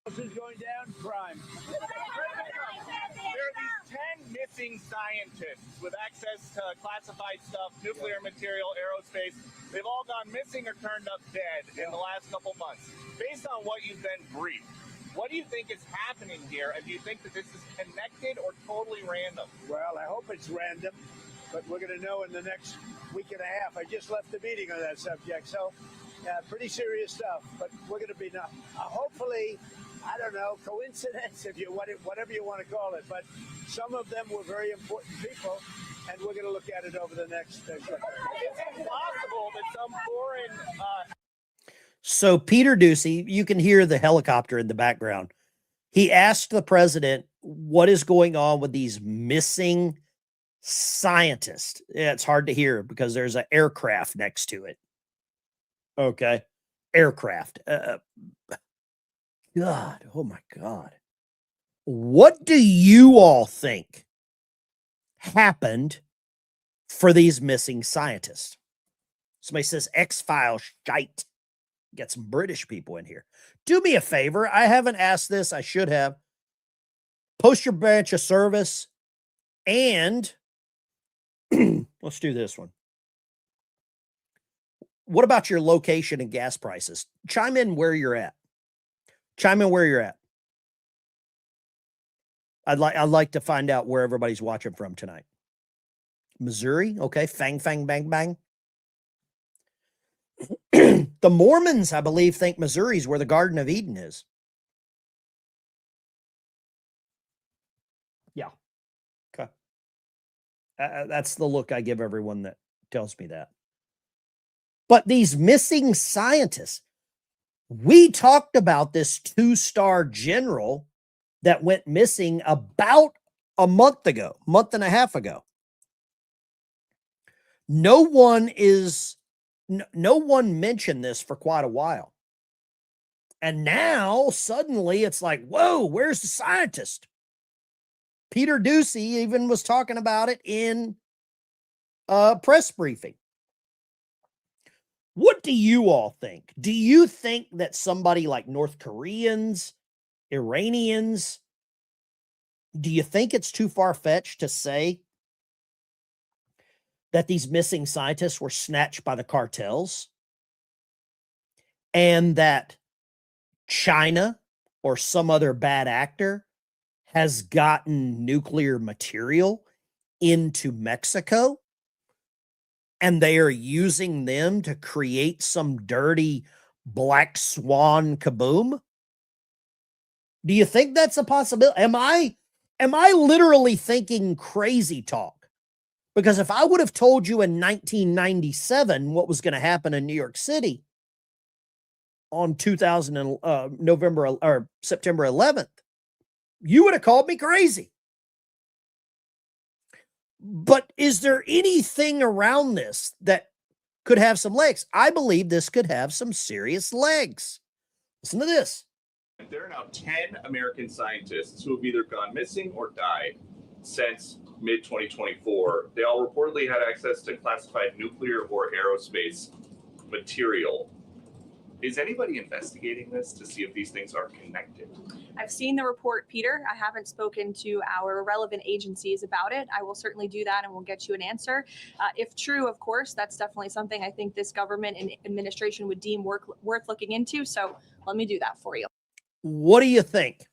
Speaker 3: This is going down, crime.
Speaker 6: There are these 10 missing scientists with access to classified stuff, nuclear material, aerospace. They've all gone missing or turned up dead in the last couple months. Based on what you've been briefed, what do you think is happening here? And do you think that this is connected or totally random?
Speaker 3: Well, I hope it's random, but we're going to know in the next week and a half. I just left the meeting on that subject, so pretty serious stuff. But we're going to be hopefully, I don't know, coincidence, whatever you want to call it. But some of them were very important people, and we're going to look at it over the next.
Speaker 6: It's possible that some foreign.
Speaker 1: So Peter Ducey, you can hear the helicopter in the background. He asked the president, what is going on with these missing scientists? Yeah, it's hard to hear because there's an aircraft next to it. Okay. Aircraft. God. Oh my God. What do you all think happened for these missing scientists? Somebody says X-Files shite. Get some British people in here. Do me a favor. I haven't asked this. I should have. post your branch of service, and let's do this one. What about your location and gas prices? Chime in where you're at. Chime in where you're at. I'd like to find out where everybody's watching from tonight. Missouri, okay. Fang, fang, bang, bang. The Mormons, I believe, think Missouri's where the Garden of Eden is. Yeah. Okay. That's the look I give everyone that tells me that. But these missing scientists, we talked about this 2-star general that went missing about a month and a half ago. No one mentioned this for quite a while. And now suddenly it's like, whoa, where's the scientist? Peter Ducey even was talking about it in a press briefing. What do you all think? Do you think that somebody like North Koreans, Iranians, do you think it's too far-fetched to say that these missing scientists were snatched by the cartels and that China or some other bad actor has gotten nuclear material into Mexico and they are using them to create some dirty black swan kaboom? Do you think that's a possibility? Am I literally thinking crazy talk? Because if I would have told you in 1997 what was going to happen in New York City on September 11th, you would have called me crazy. But is there anything around this that could have some legs? I believe this could have some serious legs. Listen to this.
Speaker 6: There are now 10 American scientists who have either gone missing or died since mid-2024. They all reportedly had access to classified nuclear or aerospace material. Is anybody investigating this to see if these things are connected?
Speaker 7: I've seen the report, Peter. I haven't spoken to our relevant agencies about it. I will certainly do that and we'll get you an answer. If true, of course, that's definitely something I think this government and administration would deem worth looking into. So let me do that for you.
Speaker 1: What do you think?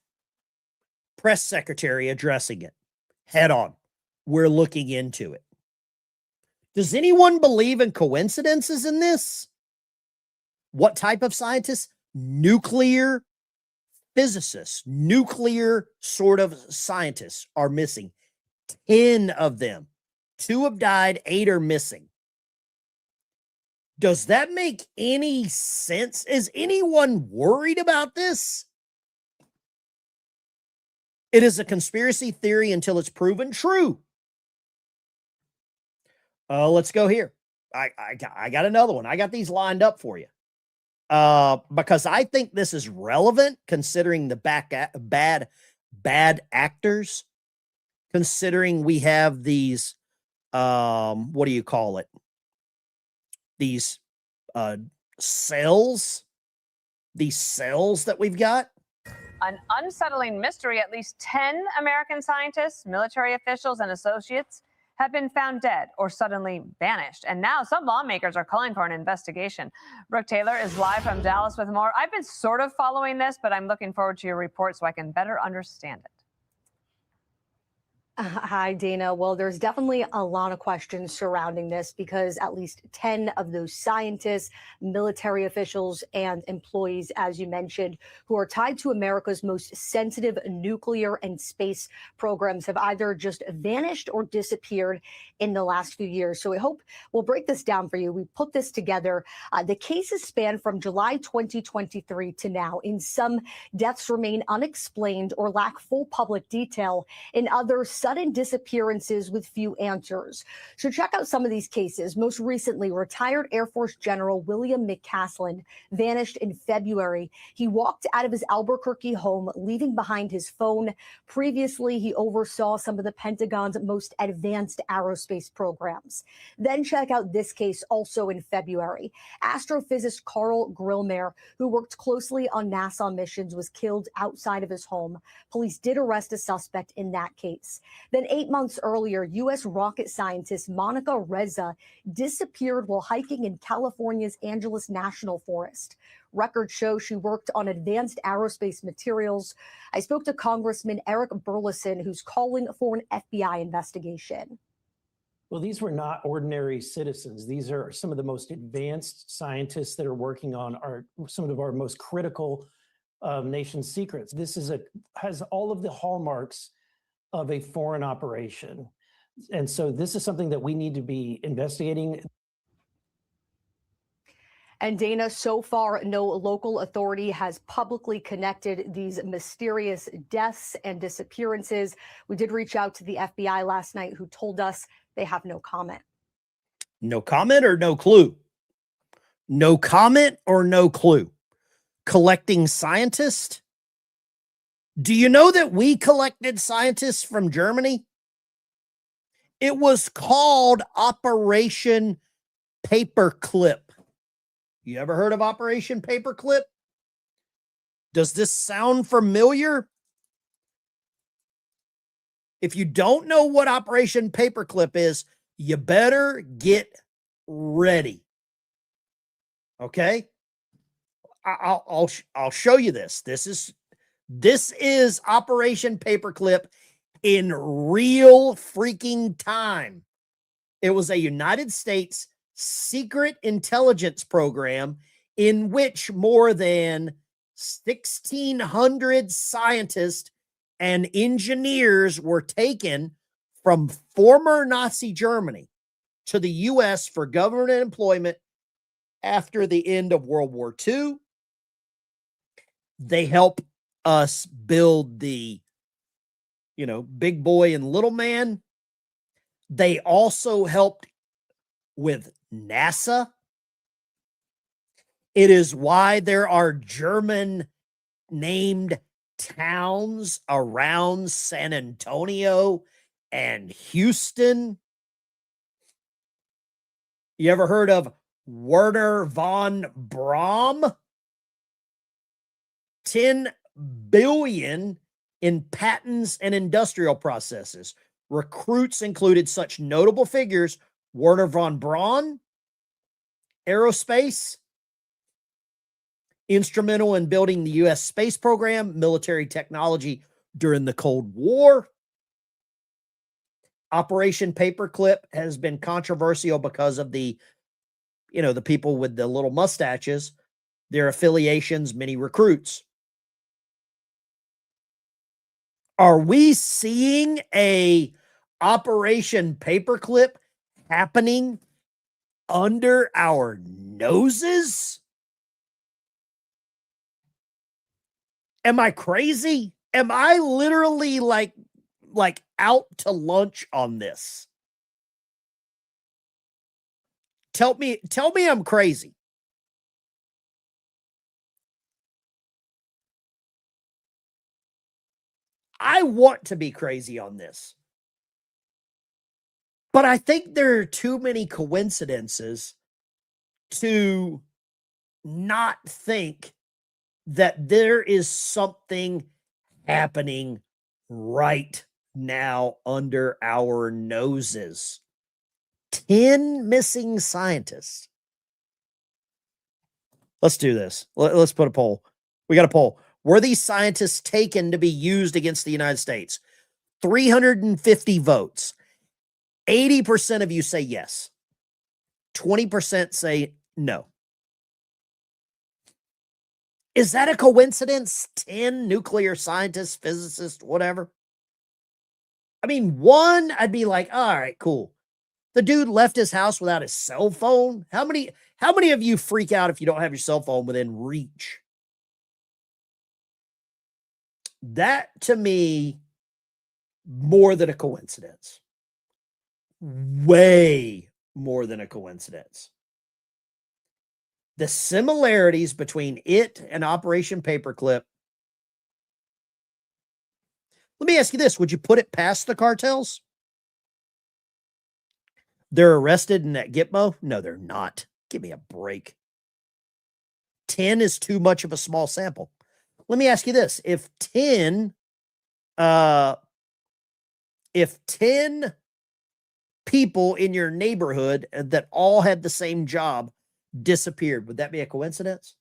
Speaker 1: Press secretary addressing it head on. We're looking into it. Does anyone believe in coincidences in this? What type of scientists? Nuclear physicists, nuclear sort of scientists are missing. 10 of them. 2 have died, 8 are missing. Does that make any sense? Is anyone worried about this? It is a conspiracy theory until it's proven true. Let's go here. I got another one. I got these lined up for you. Because I think this is relevant considering the bad actors, considering we have these, what do you call it? These cells that we've got.
Speaker 8: An unsettling mystery. At least 10 American scientists, military officials, and associates have been found dead or suddenly vanished. And now some lawmakers are calling for an investigation. Brooke Taylor is live from Dallas with more. I've been sort of following this, but I'm looking forward to your report so I can better understand it.
Speaker 9: Hi, Dana. Well, there's definitely a lot of questions surrounding this because at least 10 of those scientists, military officials, and employees, as you mentioned, who are tied to America's most sensitive nuclear and space programs have either just vanished or disappeared in the last few years. So we hope we'll break this down for you. We put this together. The cases span from July 2023 to now. In some, deaths remain unexplained or lack full public detail. In others, sudden disappearances with few answers. So check out some of these cases. Most recently, retired Air Force General William McCaslin vanished in February. He walked out of his Albuquerque home, leaving behind his phone. Previously, he oversaw some of the Pentagon's most advanced aerospace programs. Then check out this case also in February. Astrophysicist Carl Grillmeyer, who worked closely on NASA missions, was killed outside of his home. Police did arrest a suspect in that case. Then 8 months earlier, U.S. rocket scientist Monica Reza disappeared while hiking in California's Angeles National Forest. Records show she worked on advanced aerospace materials. I spoke to Congressman Eric Burleson, who's calling for an FBI investigation.
Speaker 10: Well, these were not ordinary citizens. These are some of the most advanced scientists that are working on some of our most critical nation's secrets. This has all of the hallmarks of a foreign operation. And so this is something that we need to be investigating.
Speaker 9: And Dana, so far, no local authority has publicly connected these mysterious deaths and disappearances. We did reach out to the FBI last night, who told us they have no comment.
Speaker 1: No comment or no clue? No comment or no clue? Collecting scientists? Do you know that we collected scientists from Germany? It was called Operation Paperclip. You ever heard of Operation Paperclip? Does this sound familiar? If you don't know what Operation Paperclip is, you better get ready. Okay? I'll show you this. This is Operation Paperclip in real freaking time. It was a United States secret intelligence program in which more than 1,600 scientists and engineers were taken from former Nazi Germany to the U.S. for government employment after the end of World War II. They help us build the, big boy and little man. They also helped with NASA. It is why there are German named towns around San Antonio and Houston. You ever heard of Werner von Braun? 10 billion in patents and industrial processes. Recruits included such notable figures: Werner von Braun, aerospace, instrumental in building the U.S. space program, military technology during the Cold War. Operation Paperclip has been controversial because of the people with the little mustaches, their affiliations, many recruits. Are we seeing a Operation Paperclip happening under our noses? Am I crazy? Am I literally like out to lunch on this? Tell me I'm crazy. I want to be crazy on this. But I think there are too many coincidences to not think that there is something happening right now under our noses. 10 missing scientists. Let's do this. Let's put a poll. We got a poll. Were these scientists taken to be used against the United States? 350 votes. 80% of you say yes. 20% say no. Is that a coincidence? 10 nuclear scientists, physicists, whatever. I mean, one, I'd be like, all right, cool. The dude left his house without his cell phone. How many of you freak out if you don't have your cell phone within reach? That, to me, more than a coincidence. Way more than a coincidence. The similarities between it and Operation Paperclip. Let me ask you this. Would you put it past the cartels? They're arrested in that Gitmo? No, they're not. Give me a break. 10 is too much of a small sample. Let me ask you this. If 10 people in your neighborhood that all had the same job disappeared, would that be a coincidence?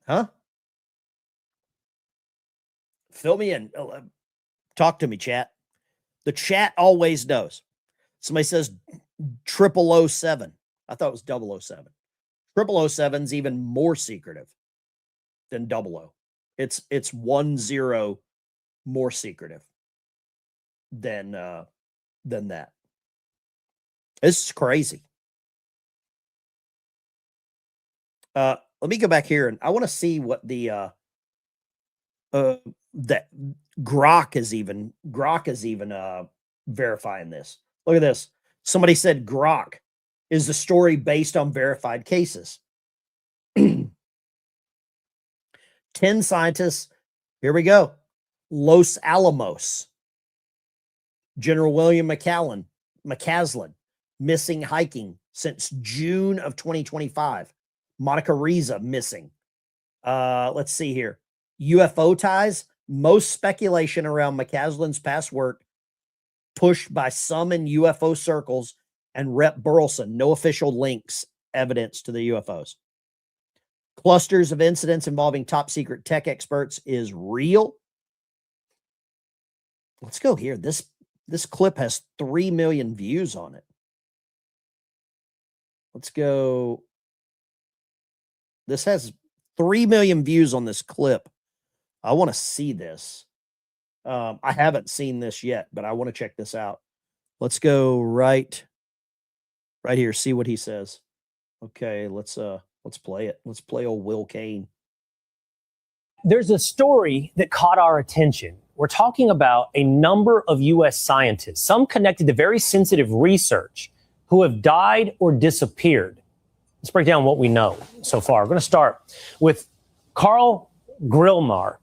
Speaker 1: Huh? Fill me in. Talk to me, chat. The chat always knows. Somebody says 0007. I thought it was 007. 007 is even more secretive than 00. It's 10 more secretive than that. This is crazy. Let me go back here and I want to see what the that Grok is even verifying this. Look at this. Somebody said Grok is the story based on verified cases. 10 scientists. Here we go. Los Alamos. General William McCaslin, missing hiking since June of 2025. Monica Riza missing. Let's see here. UFO ties. Most speculation around McCaslin's past work pushed by some in UFO circles and Rep Burleson. No official links, evidence to the UFOs. Clusters of incidents involving top secret tech experts is real. Let's go here. This clip has 3 million views on it. Let's go. This has 3 million views on this clip. I want to see this. I haven't seen this yet, but I want to check this out. Let's go right here. See what he says. Okay, let's play it. Let's play old Will Kane.
Speaker 11: There's a story that caught our attention. We're talking about a number of U.S. scientists, some connected to very sensitive research, who have died or disappeared. Let's break down what we know so far. We're going to start with Carl Grillmar.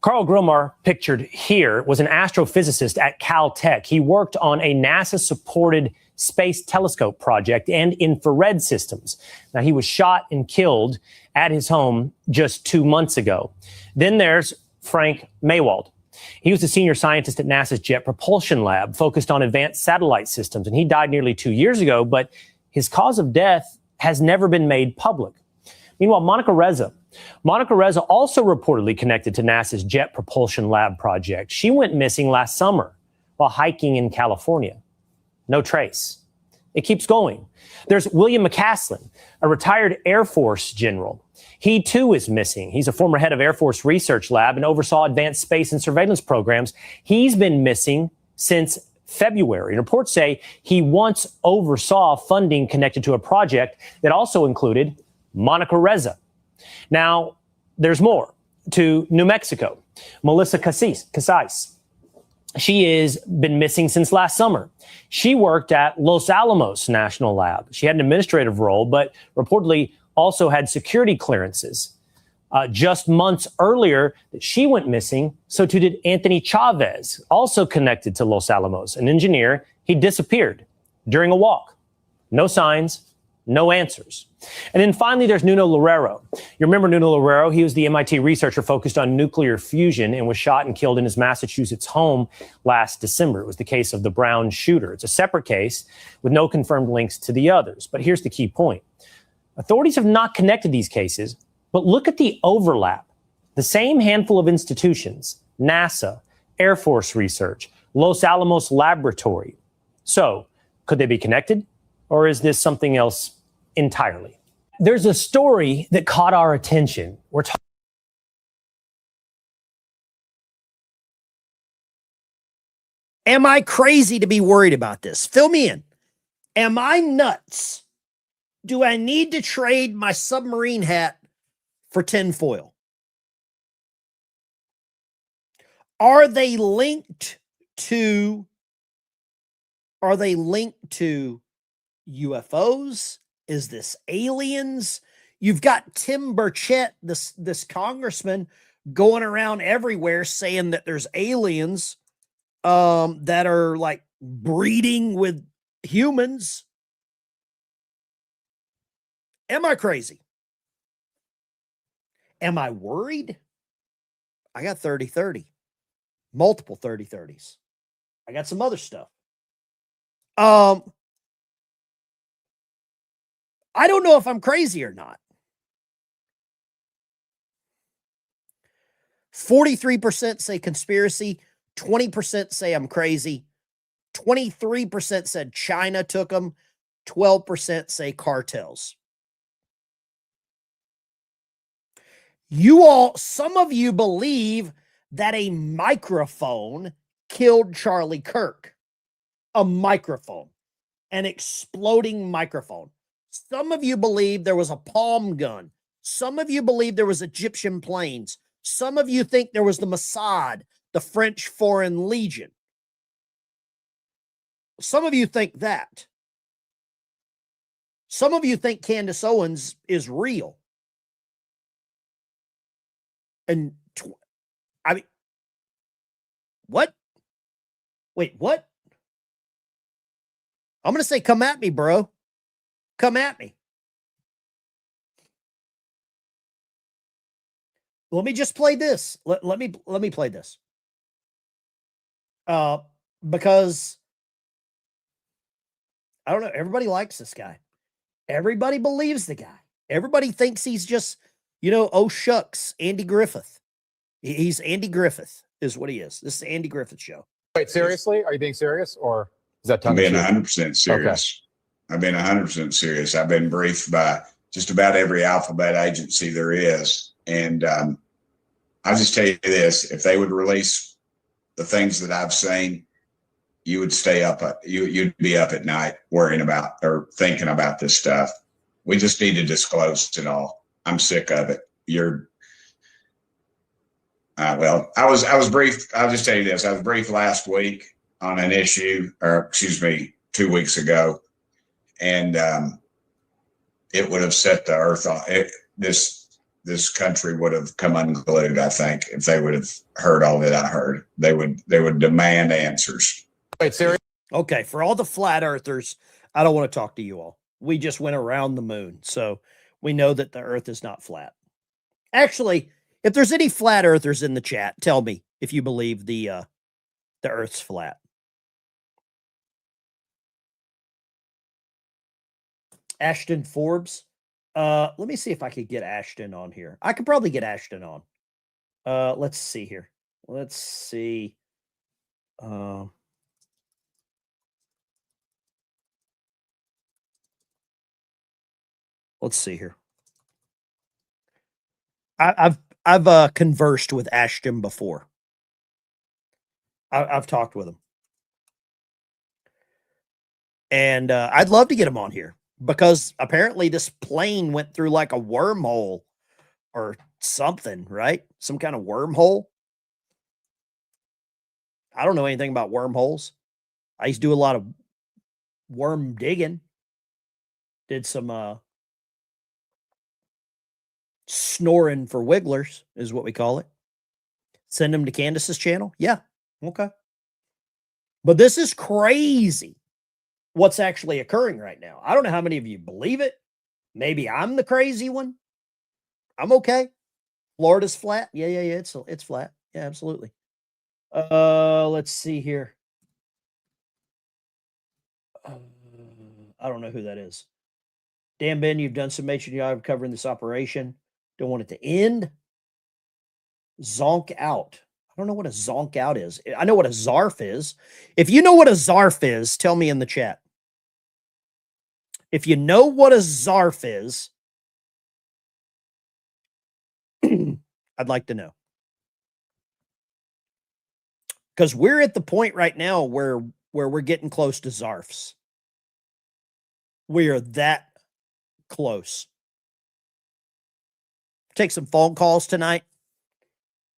Speaker 11: Carl Grillmar, pictured here, was an astrophysicist at Caltech. He worked on a NASA-supported space telescope project and infrared systems. Now, he was shot and killed at his home just 2 months ago. Then there's Frank Maywald. He was a senior scientist at NASA's Jet Propulsion Lab, focused on advanced satellite systems, and he died nearly 2 years ago, but his cause of death has never been made public. Meanwhile, Monica Reza also reportedly connected to NASA's Jet Propulsion Lab project. She went missing last summer while hiking in California. No trace. It keeps going. There's William McCaslin, a retired Air Force general. He too is missing. He's a former head of Air Force Research Lab and oversaw advanced space and surveillance programs. He's been missing since February. And reports say he once oversaw funding connected to a project that also included Monica Reza. Now, there's more. To New Mexico, Melissa Casais. She has been missing since last summer. She worked at Los Alamos National Lab. She had an administrative role, but reportedly also had security clearances. Just months earlier, she went missing. So too did Anthony Chavez, also connected to Los Alamos, an engineer. He disappeared during a walk. No signs, no answers. And then finally, there's Nuno Loureiro. You remember Nuno Loureiro? He was the MIT researcher focused on nuclear fusion and was shot and killed in his Massachusetts home last December. It was the case of the Brown shooter. It's a separate case with no confirmed links to the others. But here's the key point. Authorities have not connected these cases, but look at the overlap. The same handful of institutions, NASA, Air Force Research, Los Alamos Laboratory. So could they be connected? Or is this something else entirely? There's a story that caught our attention.
Speaker 1: Am I crazy to be worried about this? Fill me in. Am I nuts? Do I need to trade my submarine hat for tinfoil? Are they linked to UFOs? Is this aliens? You've got Tim Burchett, this congressman, going around everywhere saying that there's aliens that are like breeding with humans. Am I crazy? Am I worried? I got 30-30, multiple 30-30s. I got some other stuff. I don't know if I'm crazy or not. 43% say conspiracy, 20% say I'm crazy, 23% said China took them, 12% say cartels. Some of you believe that a microphone killed Charlie Kirk. A microphone, an exploding microphone. Some of you believe there was a palm gun. Some of you believe there was Egyptian planes. Some of you think there was the Mossad, the French Foreign Legion. Some of you think that. Some of you think Candace Owens is real. And I mean, what? Wait, what? I'm going to say, come at me, bro. Come at me. Let me just play this. Let me play this. Because I don't know. Everybody likes this guy. Everybody believes the guy. Everybody thinks he's just, oh shucks, Andy Griffith. He's Andy Griffith is what he is. This is the Andy Griffith show.
Speaker 12: Wait, seriously? Are you being serious, or is that
Speaker 13: I'm
Speaker 12: tongue in
Speaker 13: being
Speaker 12: cheek?
Speaker 13: 100% serious. Okay. I've been 100% serious. I've been briefed by just about every alphabet agency there is. And I'll just tell you this, if they would release the things that I've seen, you would stay up, you'd be up at night worrying about or thinking about this stuff. We just need to disclose it all. I'm sick of it. Well, I was briefed. I'll just tell you this. I was briefed last week on an issue, or excuse me, 2 weeks ago. And it would have set the earth on it. This country would have come unglued, I think, if they would have heard all that I heard. They would demand answers.
Speaker 12: Wait, serious?
Speaker 1: Okay, for all the flat earthers, I don't want to talk to you all. We just went around the moon, so we know that the earth is not flat. Actually, if there's any flat earthers in the chat, tell me if you believe the earth's flat. Ashton Forbes. Let me see if I could get Ashton on here. I could probably get Ashton on. Let's see here. Let's see. Let's see here. I've conversed with Ashton before. I've talked with him, and I'd love to get him on here because apparently this plane went through like a wormhole or something, right? Some kind of wormhole. I don't know anything about wormholes. I used to do a lot of worm digging. Did some snoring for wigglers is what we call it. Send them to Candace's channel. Yeah. Okay. But this is crazy what's actually occurring right now. I don't know how many of you believe it. Maybe I'm the crazy one. I'm okay. Florida's flat. Yeah. It's flat. Yeah, absolutely. Let's see here. I don't know who that is. Dan Ben, you've done some major job covering this operation. Don't want it to end. Zonk out. I don't know what a zonk out is. I know what a zarf is. If you know what a zarf is, tell me in the chat. If you know what a zarf is, I'd like to know. Because we're at the point right now where we're getting close to zarfs. We are that close. Take some phone calls tonight.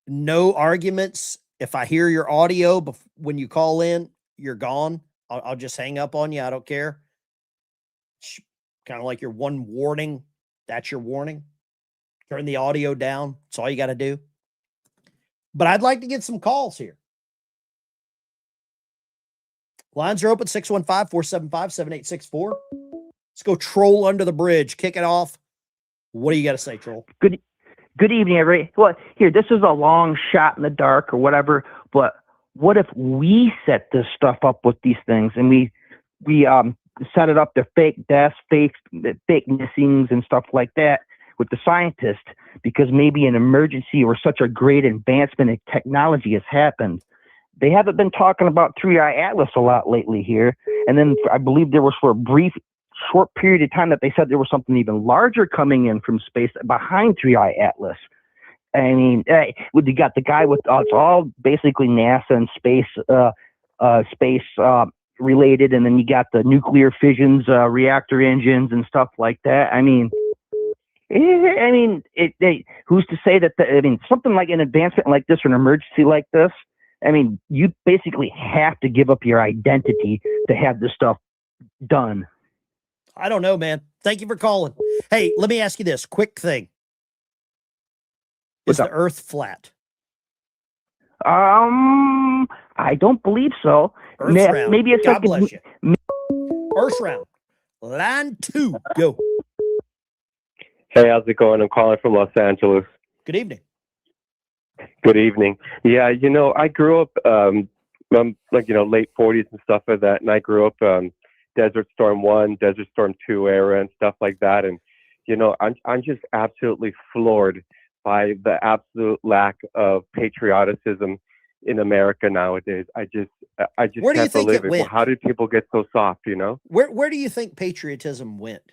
Speaker 1: No arguments If I hear your audio when you call in, you're gone. I'll just hang up on you. I don't care. Kind of like your one warning. That's your warning. Turn the audio down. That's all you got to do. But I'd like to get some calls here. Lines are open, 615-475-7864. Let's go troll under the bridge. Kick it off. What do you got to say, troll?
Speaker 14: Good evening, everybody. Well, here, this is a long shot in the dark or whatever, but what if we set this stuff up with these things and we set it up to fake deaths, fake missings and stuff like that with the scientists, because maybe an emergency or such a great advancement in technology has happened. They haven't been talking about 3i Atlas a lot lately here. And then I believe there was for a brief, short period of time that they said there was something even larger coming in from space behind 3i Atlas. I mean, you got the guy with it's all basically NASA and space related, and then you got the nuclear fissions, reactor engines and stuff like that. I mean, who's to say that? Something like an advancement like this or an emergency like this. I mean, you basically have to give up your identity to have this stuff done.
Speaker 1: I don't know, man. Thank you for calling. Hey, let me ask you this quick thing. Is the Earth flat?
Speaker 14: I don't believe so.
Speaker 1: Earth's round.
Speaker 14: Maybe it's
Speaker 1: God bless you. Earth's round. Line 2, go.
Speaker 15: Hey, how's it going? I'm calling from Los Angeles.
Speaker 1: Good evening.
Speaker 15: Good evening. Yeah, I grew up, late 40s and stuff like that, and I grew up Desert Storm 1, Desert Storm 2 era and stuff like that, and I'm just absolutely floored by the absolute lack of patriotism in America nowadays. I just
Speaker 1: Where do you
Speaker 15: can't
Speaker 1: think
Speaker 15: believe
Speaker 1: it
Speaker 15: it.
Speaker 1: went?
Speaker 15: How did people get so soft?
Speaker 1: Where do you think patriotism went?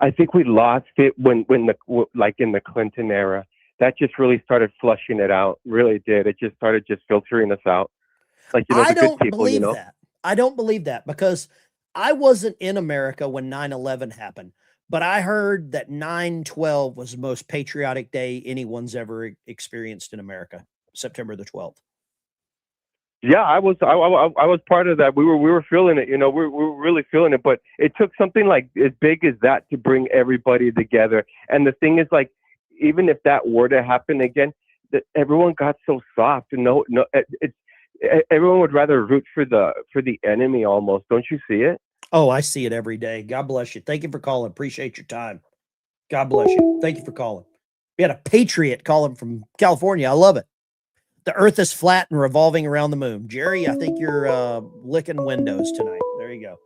Speaker 15: I think we lost it when in the Clinton era. That just really started flushing it out. Really did. It just started filtering us out. Like
Speaker 1: I
Speaker 15: the
Speaker 1: don't
Speaker 15: good people.
Speaker 1: believe that. I don't believe that because I wasn't in America when 9/11 happened, but I heard that 9/12 was the most patriotic day anyone's ever experienced in America, September the 12th.
Speaker 15: Yeah, I was part of that. We were feeling it, we were really feeling it, but it took something like as big as that to bring everybody together. And the thing is, like, even if that were to happen again, that everyone got so soft and everyone would rather root for the enemy almost. Don't you see it?
Speaker 1: Oh, I see it every day. God bless you. Thank you for calling. Appreciate your time. God bless you. Thank you for calling. We had a patriot calling from California. I love it. The earth is flat and revolving around the moon. Jerry, I think you're licking windows tonight. There you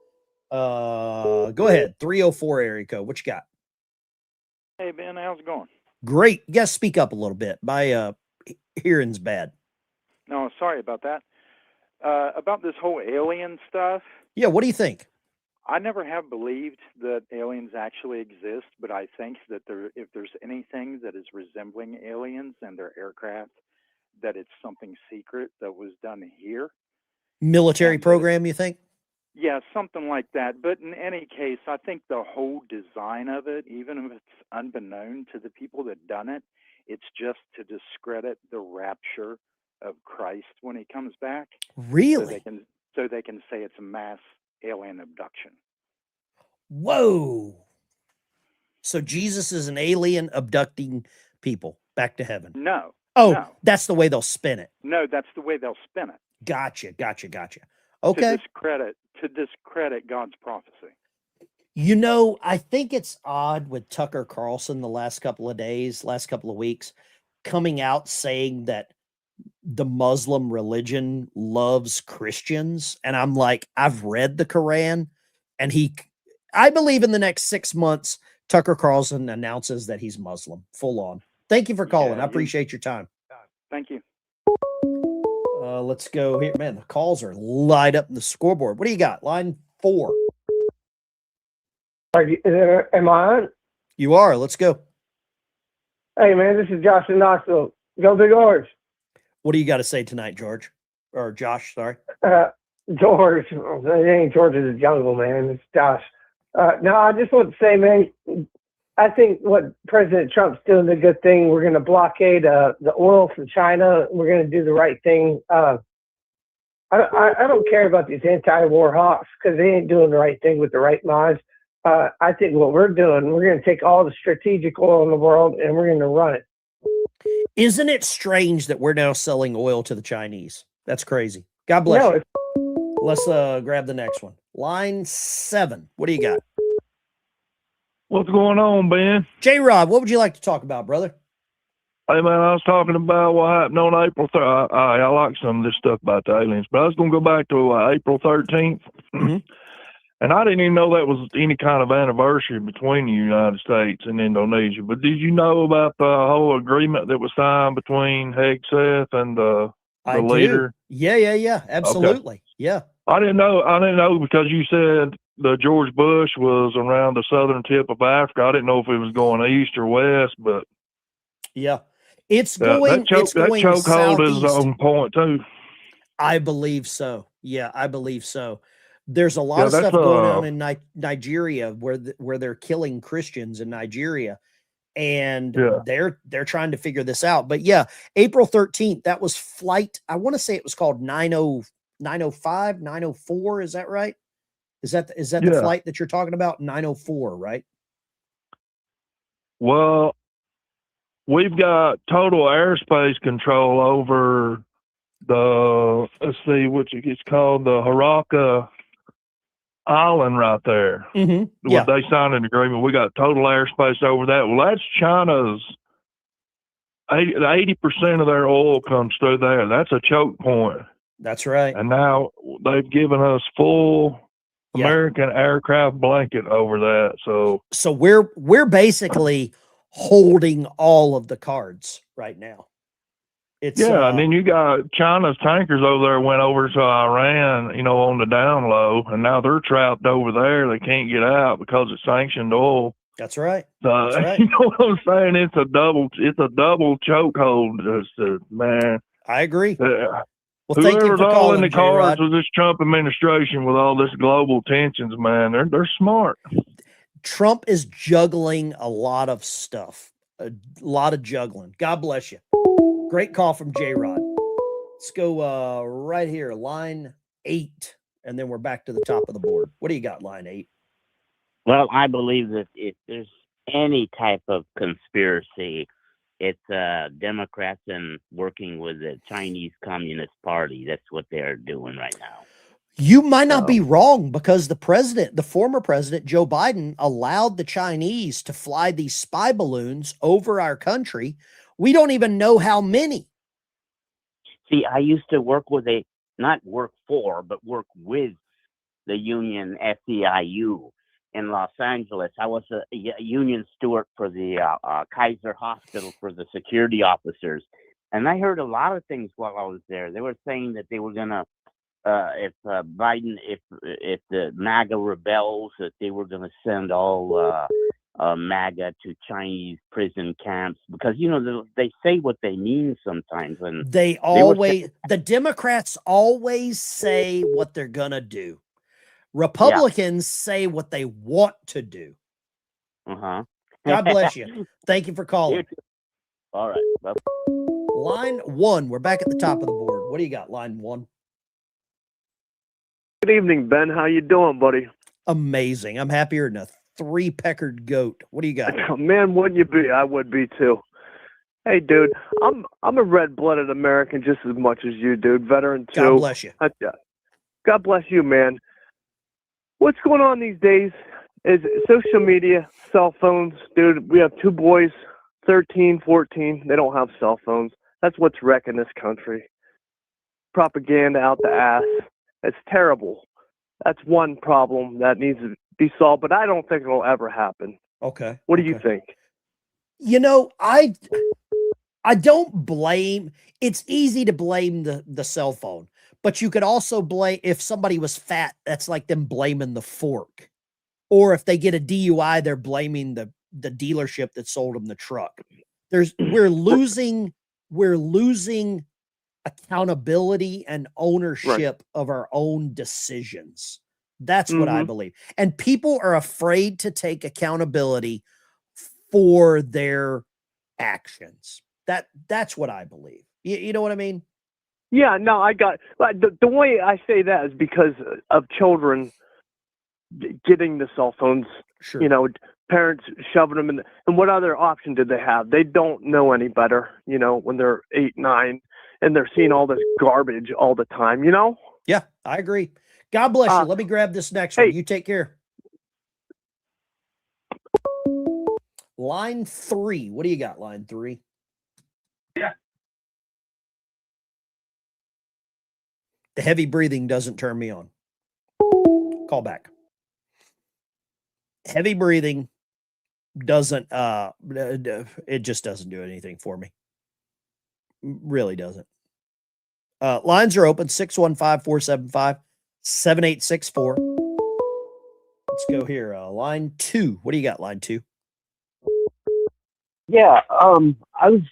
Speaker 1: go. Go ahead. 304 area code. What you got?
Speaker 16: Hey, Ben, how's it going?
Speaker 1: Great. You guys speak up a little bit. My hearing's bad.
Speaker 16: No, sorry about that. About this whole alien stuff.
Speaker 1: Yeah, what do you think?
Speaker 16: I never have believed that aliens actually exist, but I think that if there's anything that is resembling aliens and their aircraft, that it's something secret that was done here.
Speaker 1: Military program, you think?
Speaker 16: Yeah, something like that. But in any case, I think the whole design of it, even if it's unbeknown to the people that done it, it's just to discredit the rapture of Christ when he comes back.
Speaker 1: Really?
Speaker 16: So they can say it's a mass alien abduction.
Speaker 1: Whoa. So Jesus is an alien abducting people back to heaven.
Speaker 16: No.
Speaker 1: Oh,
Speaker 16: no.
Speaker 1: That's the way they'll spin it.
Speaker 16: No, that's the way they'll spin it.
Speaker 1: Gotcha. Okay.
Speaker 16: To discredit God's prophecy.
Speaker 1: I think it's odd with Tucker Carlson the last couple of weeks, coming out saying that the Muslim religion loves Christians. And I'm like, I've read the Quran, and I believe in the next 6 months, Tucker Carlson announces that he's Muslim, full on. Thank you for calling. I appreciate your time.
Speaker 16: Thank you.
Speaker 1: Let's go here. Man, the calls are light up in the scoreboard. What do you got? Line 4.
Speaker 17: Am I on?
Speaker 1: You are. Let's go.
Speaker 17: Hey, man, this is Josh in Knoxville. Go Big Orange.
Speaker 1: What do you got to say tonight, George? Or Josh, sorry.
Speaker 17: George. It ain't George in the jungle, man. It's Josh. No, I just want to say, man, I think what President Trump's doing is a good thing. We're going to blockade the oil from China. We're going to do the right thing. I don't care about these anti-war hawks because they ain't doing the right thing with the right minds. I think what we're doing, we're going to take all the strategic oil in the world and we're going to run it.
Speaker 1: Isn't it strange that we're now selling oil to the Chinese? That's crazy. God bless you. Let's grab the next one. Line 7. What do you got?
Speaker 18: What's going on, Ben?
Speaker 1: J-Rod, what would you like to talk about, brother?
Speaker 18: Hey, man, I was talking about what happened on April 3rd. I like some of this stuff about the aliens, but I was going to go back to April 13th. And I didn't even know that was any kind of anniversary between the United States and Indonesia. But did you know about the whole agreement that was signed between Hegseth and the leader?
Speaker 1: Yeah. Absolutely.
Speaker 18: Okay.
Speaker 1: Yeah.
Speaker 18: I didn't know because you said the George Bush was around the southern tip of Africa. I didn't know if it was going east or west, but
Speaker 1: yeah, it's going.
Speaker 18: That chokehold is
Speaker 1: southeast.
Speaker 18: on point too.
Speaker 1: I believe so. Yeah, I believe so. There's a lot of stuff going on in Nigeria where they're killing Christians in Nigeria, and they're trying to figure this out. But yeah, April 13th, that was flight. I want to say it was called 905, 904. Is that right? Is that the flight that you're talking about? 904, right?
Speaker 18: Well, we've got total airspace control over let's see, which it's called the Haraka Island right there.
Speaker 1: Yeah.
Speaker 18: They signed an agreement. We got total airspace over that. Well, that's China's 80% of their oil comes through there. That's a choke point.
Speaker 1: That's right.
Speaker 18: And now they've given us full American aircraft blanket over that.
Speaker 1: So we're basically holding all of the cards right now. It's
Speaker 18: and then you got China's tankers over there went over to Iran, on the down low, and now they're trapped over there. They can't get out because it's sanctioned oil.
Speaker 1: That's right.
Speaker 18: That's right. You know what I'm saying? It's a double chokehold, man.
Speaker 1: I agree.
Speaker 18: Well,
Speaker 1: thank you for
Speaker 18: all
Speaker 1: calling,
Speaker 18: in the cards
Speaker 1: J-Rod.
Speaker 18: with this Trump administration with all this global tensions, man. They're smart.
Speaker 1: Trump is juggling a lot of stuff, a lot of juggling. God bless you. Great call from J-Rod. Let's go right here, line 8, and then we're back to the top of the board. What do you got, line 8?
Speaker 19: Well, I believe that if there's any type of conspiracy, it's Democrats and working with the Chinese Communist Party. That's what they're doing right now.
Speaker 1: You might not be wrong, because the former president, Joe Biden, allowed the Chinese to fly these spy balloons over our country. We don't even know how many.
Speaker 19: See, I used to work with not work for, but work with the union SEIU in Los Angeles. I was a union steward for the Kaiser Hospital for the security officers. And I heard a lot of things while I was there. They were saying that they were going to, if the MAGA rebels, that they were going to send all MAGA to Chinese prison camps, because they say what they mean sometimes, and
Speaker 1: the Democrats always say what they're gonna do. Republicans say what they want to do. God bless you. Thank you for calling.
Speaker 19: All right. Bye.
Speaker 1: Line 1. We're back at the top of the board. What do you got, line 1?
Speaker 20: Good evening, Ben. How you doing, buddy?
Speaker 1: Amazing. I'm happier than a 3-peckered goat. What do you got?
Speaker 20: Man, wouldn't you be? I would be too. Hey, dude, I'm a red-blooded American just as much as you, dude. Veteran too.
Speaker 1: God bless you.
Speaker 20: God bless you, man. What's going on these days is social media, cell phones, dude. We have 2 boys, 13, 14. They don't have cell phones. That's what's wrecking this country. Propaganda out the ass. It's terrible. That's one problem that needs to be solved, but I don't think it'll ever happen.
Speaker 1: Okay.
Speaker 20: What do you think?
Speaker 1: I don't blame. It's easy to blame the cell phone, but you could also blame if somebody was fat. That's like them blaming the fork, or if they get a DUI, they're blaming the dealership that sold them the truck. We're losing accountability and ownership of our own decisions. That's what I believe. And people are afraid to take accountability for their actions. That's what I believe. You know what I mean?
Speaker 20: Yeah, no, I got. But the way I say that is because of children getting the cell phones.
Speaker 1: Sure.
Speaker 20: You know, parents shoving them in. And what other option did they have? They don't know any better. You know, when they're 8, 9, and they're seeing all this garbage all the time. You know.
Speaker 1: Yeah, I agree. God bless you. Let me grab this next one. You take care. Line 3. What do you got, line 3?
Speaker 2: Yeah.
Speaker 1: The heavy breathing doesn't turn me on. Call back. Heavy breathing doesn't, it just doesn't do anything for me. Really doesn't. Lines are open, 615-475-7864. Let's go here. Line 2. What do you got, line 2?
Speaker 21: Yeah, I was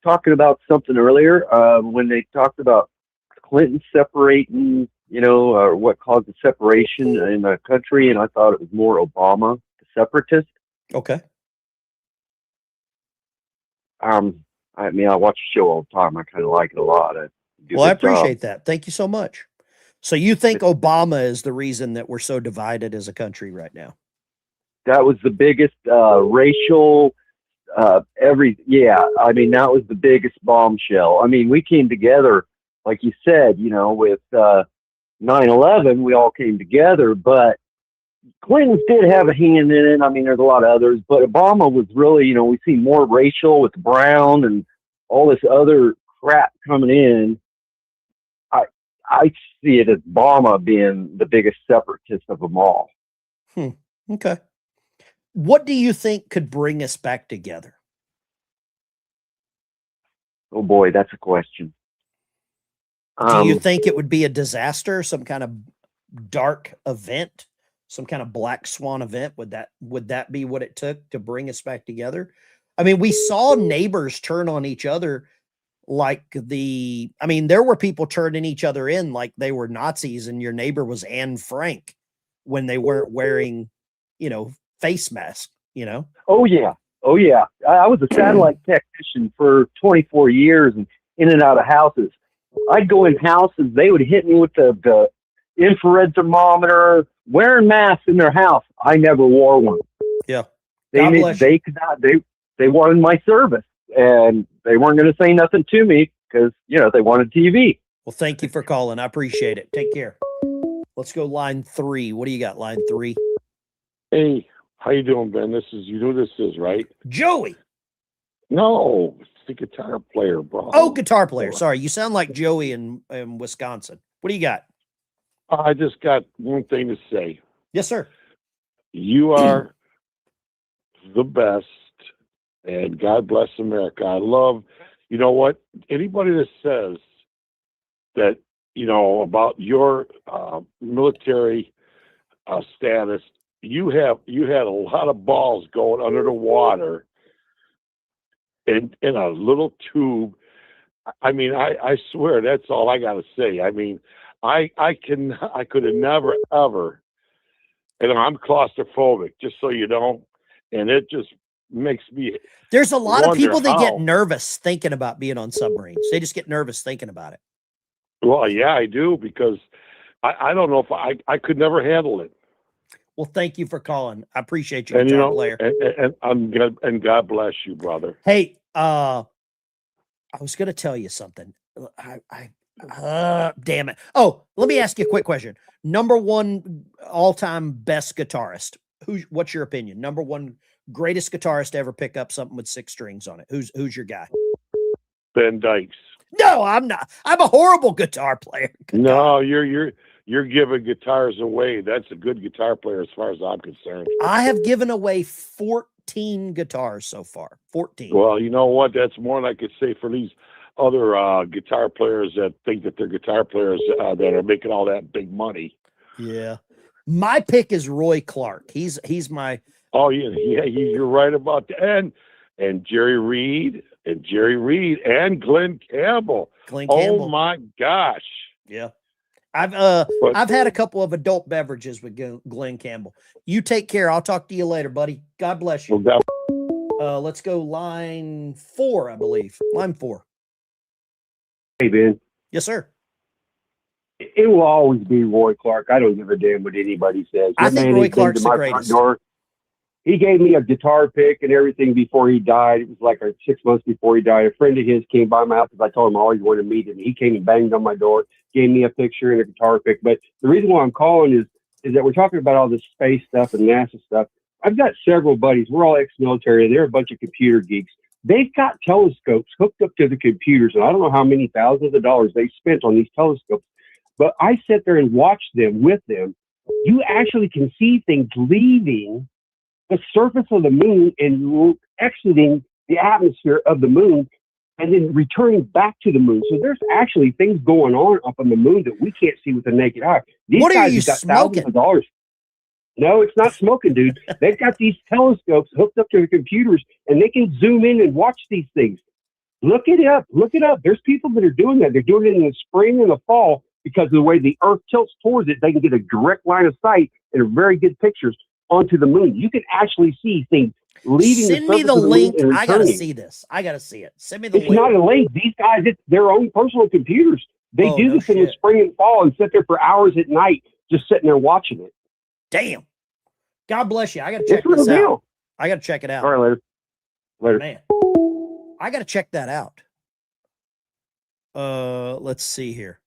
Speaker 21: talking about something earlier when they talked about Clinton separating, you know, or what caused the separation in the country, and I thought it was more Obama, the separatist.
Speaker 1: Okay.
Speaker 21: I mean, I watch the show all the time. I kind of like it a lot.
Speaker 1: Well, I appreciate that. Thank you so much. So you think Obama is the reason that we're so divided as a country right now?
Speaker 21: That was the biggest racial I mean, that was the biggest bombshell. I mean, we came together, like you said, you know, with 9/11, we all came together, but Clinton's did have a hand in it. I mean, there's a lot of others, but Obama was really, you know, we see more racial with Brown and all this other crap coming in. I see it as Obama being the biggest separatist of them all.
Speaker 1: Okay. What do you think could bring us back together?
Speaker 21: Oh boy, that's a question.
Speaker 1: Do you think it would be a disaster, some kind of dark event, some kind of black swan event? Would that be what it took to bring us back together? I mean, we saw neighbors turn on each other there were people turning each other in like they were Nazis, and your neighbor was Anne Frank when they weren't wearing, you know, face masks, you know?
Speaker 21: Oh yeah. I was a satellite technician for 24 years and in and out of houses. I'd go in houses, they would hit me with the infrared thermometer, wearing masks in their house. I never wore one.
Speaker 1: Yeah.
Speaker 21: They could not, they wanted my service, and they weren't going to say nothing to me because, you know, they wanted TV.
Speaker 1: Well, thank you for calling. I appreciate it. Take care. Let's go line 3. What do you got, line 3?
Speaker 22: Hey, how you doing, Ben? You know who this is, right?
Speaker 1: Joey.
Speaker 22: No, it's the guitar player, bro.
Speaker 1: Oh, guitar player. Sorry, you sound like Joey in Wisconsin. What do you got?
Speaker 22: I just got one thing to say.
Speaker 1: Yes, sir.
Speaker 22: You are the best, and God bless America. I love, you know what? Anybody that says that, you know, about your military status, you had a lot of balls going under the water in a little tube. I mean, I swear that's all I got to say. I mean, I could have never ever, and I'm claustrophobic, just so you know, and it just makes me.
Speaker 1: There's a lot of people that get nervous thinking about being on submarines. They just get nervous thinking about it.
Speaker 22: Well, yeah, I do, because I don't know if I could never handle it.
Speaker 1: Well, thank you for calling. I appreciate you,
Speaker 22: And you know,
Speaker 1: player.
Speaker 22: and God bless you, brother.
Speaker 1: Hey, I was going to tell you something. Damn it. Oh, let me ask you a quick question. Number 1 all-time best guitarist. What's your opinion? Number 1 greatest guitarist to ever pick up something with 6 strings on it. Who's your guy?
Speaker 22: Ben Dykes.
Speaker 1: No, I'm not. I'm a horrible guitar player.
Speaker 22: No, you're giving guitars away. That's a good guitar player as far as I'm concerned.
Speaker 1: I have given away 14 guitars so far. 14.
Speaker 22: Well, you know what? That's more than I could say for these other guitar players that think that they're guitar players that are making all that big money.
Speaker 1: Yeah. My pick is Roy Clark. He's my.
Speaker 22: Oh yeah, you're right about that. And Jerry Reed and Glenn Campbell. Oh my gosh.
Speaker 1: Yeah. I've had a couple of adult beverages with Glenn Campbell. You take care. I'll talk to you later, buddy. God bless you.
Speaker 22: Well,
Speaker 1: Let's go line 4, I believe. Line 4.
Speaker 21: Hey, Ben.
Speaker 1: Yes, sir.
Speaker 21: It will always be Roy Clark. I don't give a damn what anybody says.
Speaker 1: I
Speaker 21: That
Speaker 1: think
Speaker 21: man
Speaker 1: Roy
Speaker 21: has been
Speaker 1: Clark's
Speaker 21: to
Speaker 1: the
Speaker 21: my front
Speaker 1: greatest.
Speaker 21: door. He gave me a guitar pick and everything before he died. It was like 6 months before he died. A friend of his came by my house because I told him I always wanted to meet him. He came and banged on my door, gave me a picture and a guitar pick. But the reason why I'm calling is that we're talking about all this space stuff and NASA stuff. I've got several buddies. We're all ex-military, and they're a bunch of computer geeks. They've got telescopes hooked up to the computers, and I don't know how many thousands of dollars they spent on these telescopes. But I sit there and watch them with them. You actually can see things leaving the surface of the moon and exiting the atmosphere of the moon and then returning back to the moon. So there's actually things going on up on the moon that we can't see with the naked eye. These
Speaker 1: What are
Speaker 21: guys
Speaker 1: you
Speaker 21: have got
Speaker 1: smoking?
Speaker 21: thousands of dollars. No, it's not smoking, dude. They've got these telescopes hooked up to the computers and they can zoom in and watch these things. Look it up. Look it up. There's people that are doing that. They're doing it in the spring and the fall because of the way the Earth tilts towards it. They can get a direct line of sight and very good pictures onto the moon. You can actually see things leaving
Speaker 1: Send
Speaker 21: the
Speaker 1: me
Speaker 21: surface
Speaker 1: the
Speaker 21: of the
Speaker 1: link.
Speaker 21: moon and
Speaker 1: I gotta
Speaker 21: returning.
Speaker 1: see this. I gotta see it. Send me the
Speaker 21: It's
Speaker 1: link.
Speaker 21: not a link. These guys, it's their own personal computers. They
Speaker 1: Oh,
Speaker 21: do
Speaker 1: no
Speaker 21: this in the
Speaker 1: shit.
Speaker 21: spring and fall and sit there for hours at night just sitting there watching it.
Speaker 1: Damn. God bless you. I gotta check
Speaker 21: It's real
Speaker 1: this out.
Speaker 21: deal.
Speaker 1: I gotta check it out.
Speaker 21: All right, later. Later.
Speaker 1: Man, I gotta check that out. Let's see here.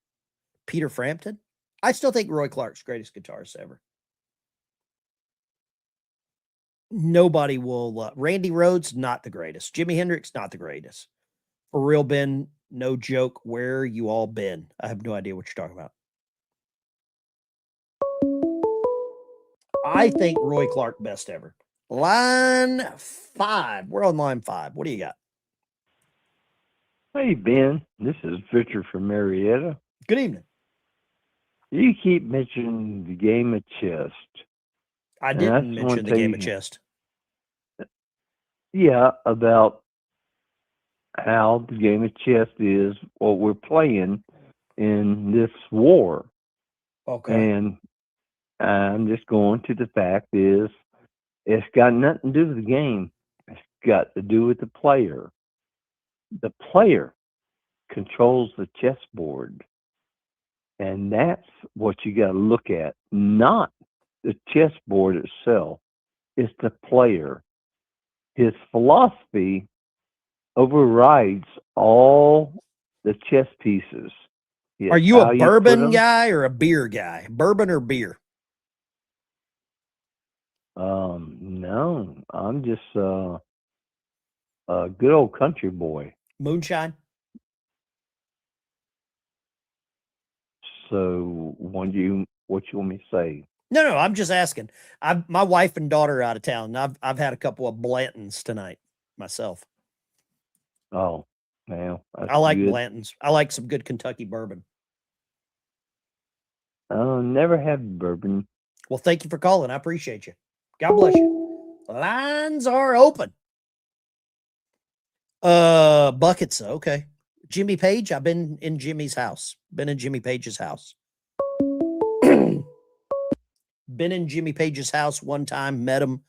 Speaker 1: Peter Frampton. I still think Roy Clark's greatest guitarist ever. Nobody will. Randy Rhoads, not the greatest. Jimi Hendrix, not the greatest. For real, Ben, no joke. Where you all been? I have no idea what you're talking about. I think Roy Clark best ever. Line 5. We're on line 5. What do you got?
Speaker 4: Hey, Ben. This is Richard from Marietta.
Speaker 1: Good evening.
Speaker 4: You keep mentioning the game of chess.
Speaker 1: I
Speaker 4: And
Speaker 1: didn't
Speaker 4: that's one
Speaker 1: mention the game of
Speaker 4: thing-
Speaker 1: chess.
Speaker 4: Yeah, about how the game of chess is what we're playing in this war.
Speaker 1: Okay.
Speaker 4: And I'm just going to the fact is it's got nothing to do with the game. It's got to do with the player. The player controls the chessboard. And that's what you got to look at, not the chessboard itself. It's the player. His philosophy overrides all the chess pieces.
Speaker 1: Are you
Speaker 4: How
Speaker 1: a
Speaker 4: put
Speaker 1: bourbon
Speaker 4: 'em.
Speaker 1: guy or a beer guy? Bourbon or beer?
Speaker 4: No, I'm just a good old country boy.
Speaker 1: Moonshine?
Speaker 4: So what you want me to say?
Speaker 1: No, I'm just asking. My wife and daughter are out of town. And I've had a couple of Blantons tonight myself.
Speaker 4: Oh, well, that's
Speaker 1: I like
Speaker 4: good.
Speaker 1: Blantons. I like some good Kentucky bourbon.
Speaker 4: Never had bourbon.
Speaker 1: Well, thank you for calling. I appreciate you. God bless you. Lines are open. Buckets. Okay. Jimmy Page. I've been in Jimmy's house. Been in Jimmy Page's house. Been in Jimmy Page's house one time. Met him.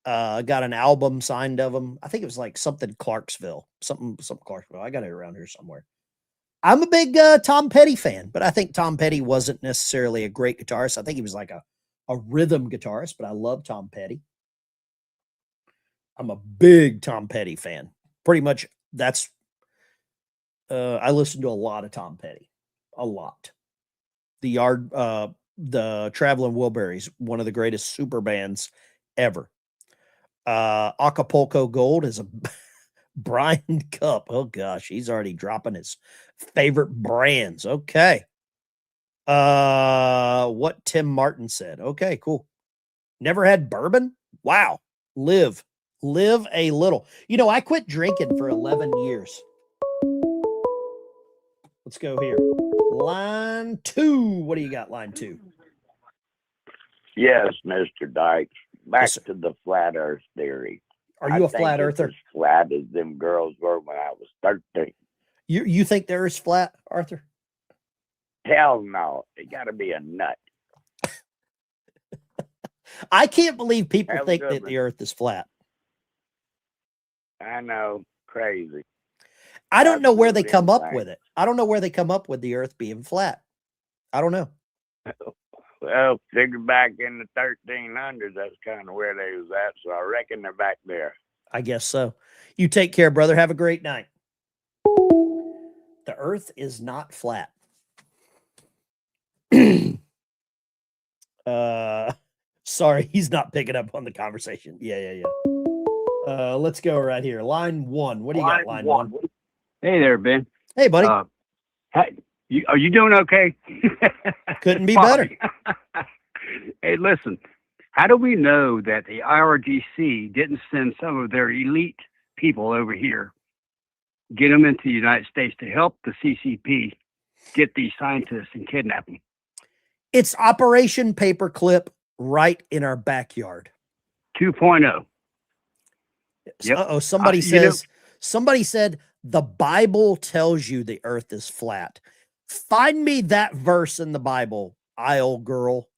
Speaker 1: Got an album signed of him. I think it was like something Clarksville. Something Clarksville. I got it around here somewhere. I'm a big Tom Petty fan, but I think Tom Petty wasn't necessarily a great guitarist. I think he was like a rhythm guitarist, but I love Tom Petty. I'm a big Tom Petty fan. Pretty much that's I listen to a lot of Tom Petty. A lot. The Traveling Wilburys, one of the greatest super bands ever. Acapulco Gold is a Brian Cup. Oh gosh, he's already dropping his favorite brands. Okay. What Tim Martin said. Okay, cool. Never had bourbon? Wow. Live a little. You know, I quit drinking for 11 years. Let's go here. Line 2. What do you got, line 2?
Speaker 5: Yes, Mr. Dykes. Back
Speaker 1: Yes, sir.
Speaker 5: to the flat earth theory.
Speaker 1: Are you
Speaker 5: I
Speaker 1: a flat
Speaker 5: think it's
Speaker 1: earther?
Speaker 5: as flat as them girls were when I was 13.
Speaker 1: You think there is flat, Arthur?
Speaker 5: Hell no. It got to be a nut.
Speaker 1: I can't believe people
Speaker 5: Have a
Speaker 1: think
Speaker 5: good
Speaker 1: that
Speaker 5: one.
Speaker 1: the earth is flat.
Speaker 5: I know, crazy.
Speaker 1: I don't know where they
Speaker 5: Absolutely
Speaker 1: come up
Speaker 5: insane.
Speaker 1: with it. I don't know where they come up with the Earth being flat. I don't know.
Speaker 5: Well, figure back in the 1300s, that's kind of where they was at. So I reckon they're back there.
Speaker 1: I guess so. You take care, brother. Have a great night. The Earth is not flat. Sorry, he's not picking up on the conversation. Yeah. Let's go right here. Line 1. What do you got, line 1?
Speaker 3: Hey there, Ben.
Speaker 1: Hey, buddy.
Speaker 3: Are you doing okay?
Speaker 1: Couldn't be better.
Speaker 3: Hey, listen. How do we know that the IRGC didn't send some of their elite people over here, get them into the United States to help the CCP get these scientists and kidnap them?
Speaker 1: It's Operation Paperclip right in our backyard.
Speaker 3: 2.0.
Speaker 1: Yep. Uh-oh, somebody somebody said the Bible tells you the Earth is flat. Find me that verse in the Bible, old girl.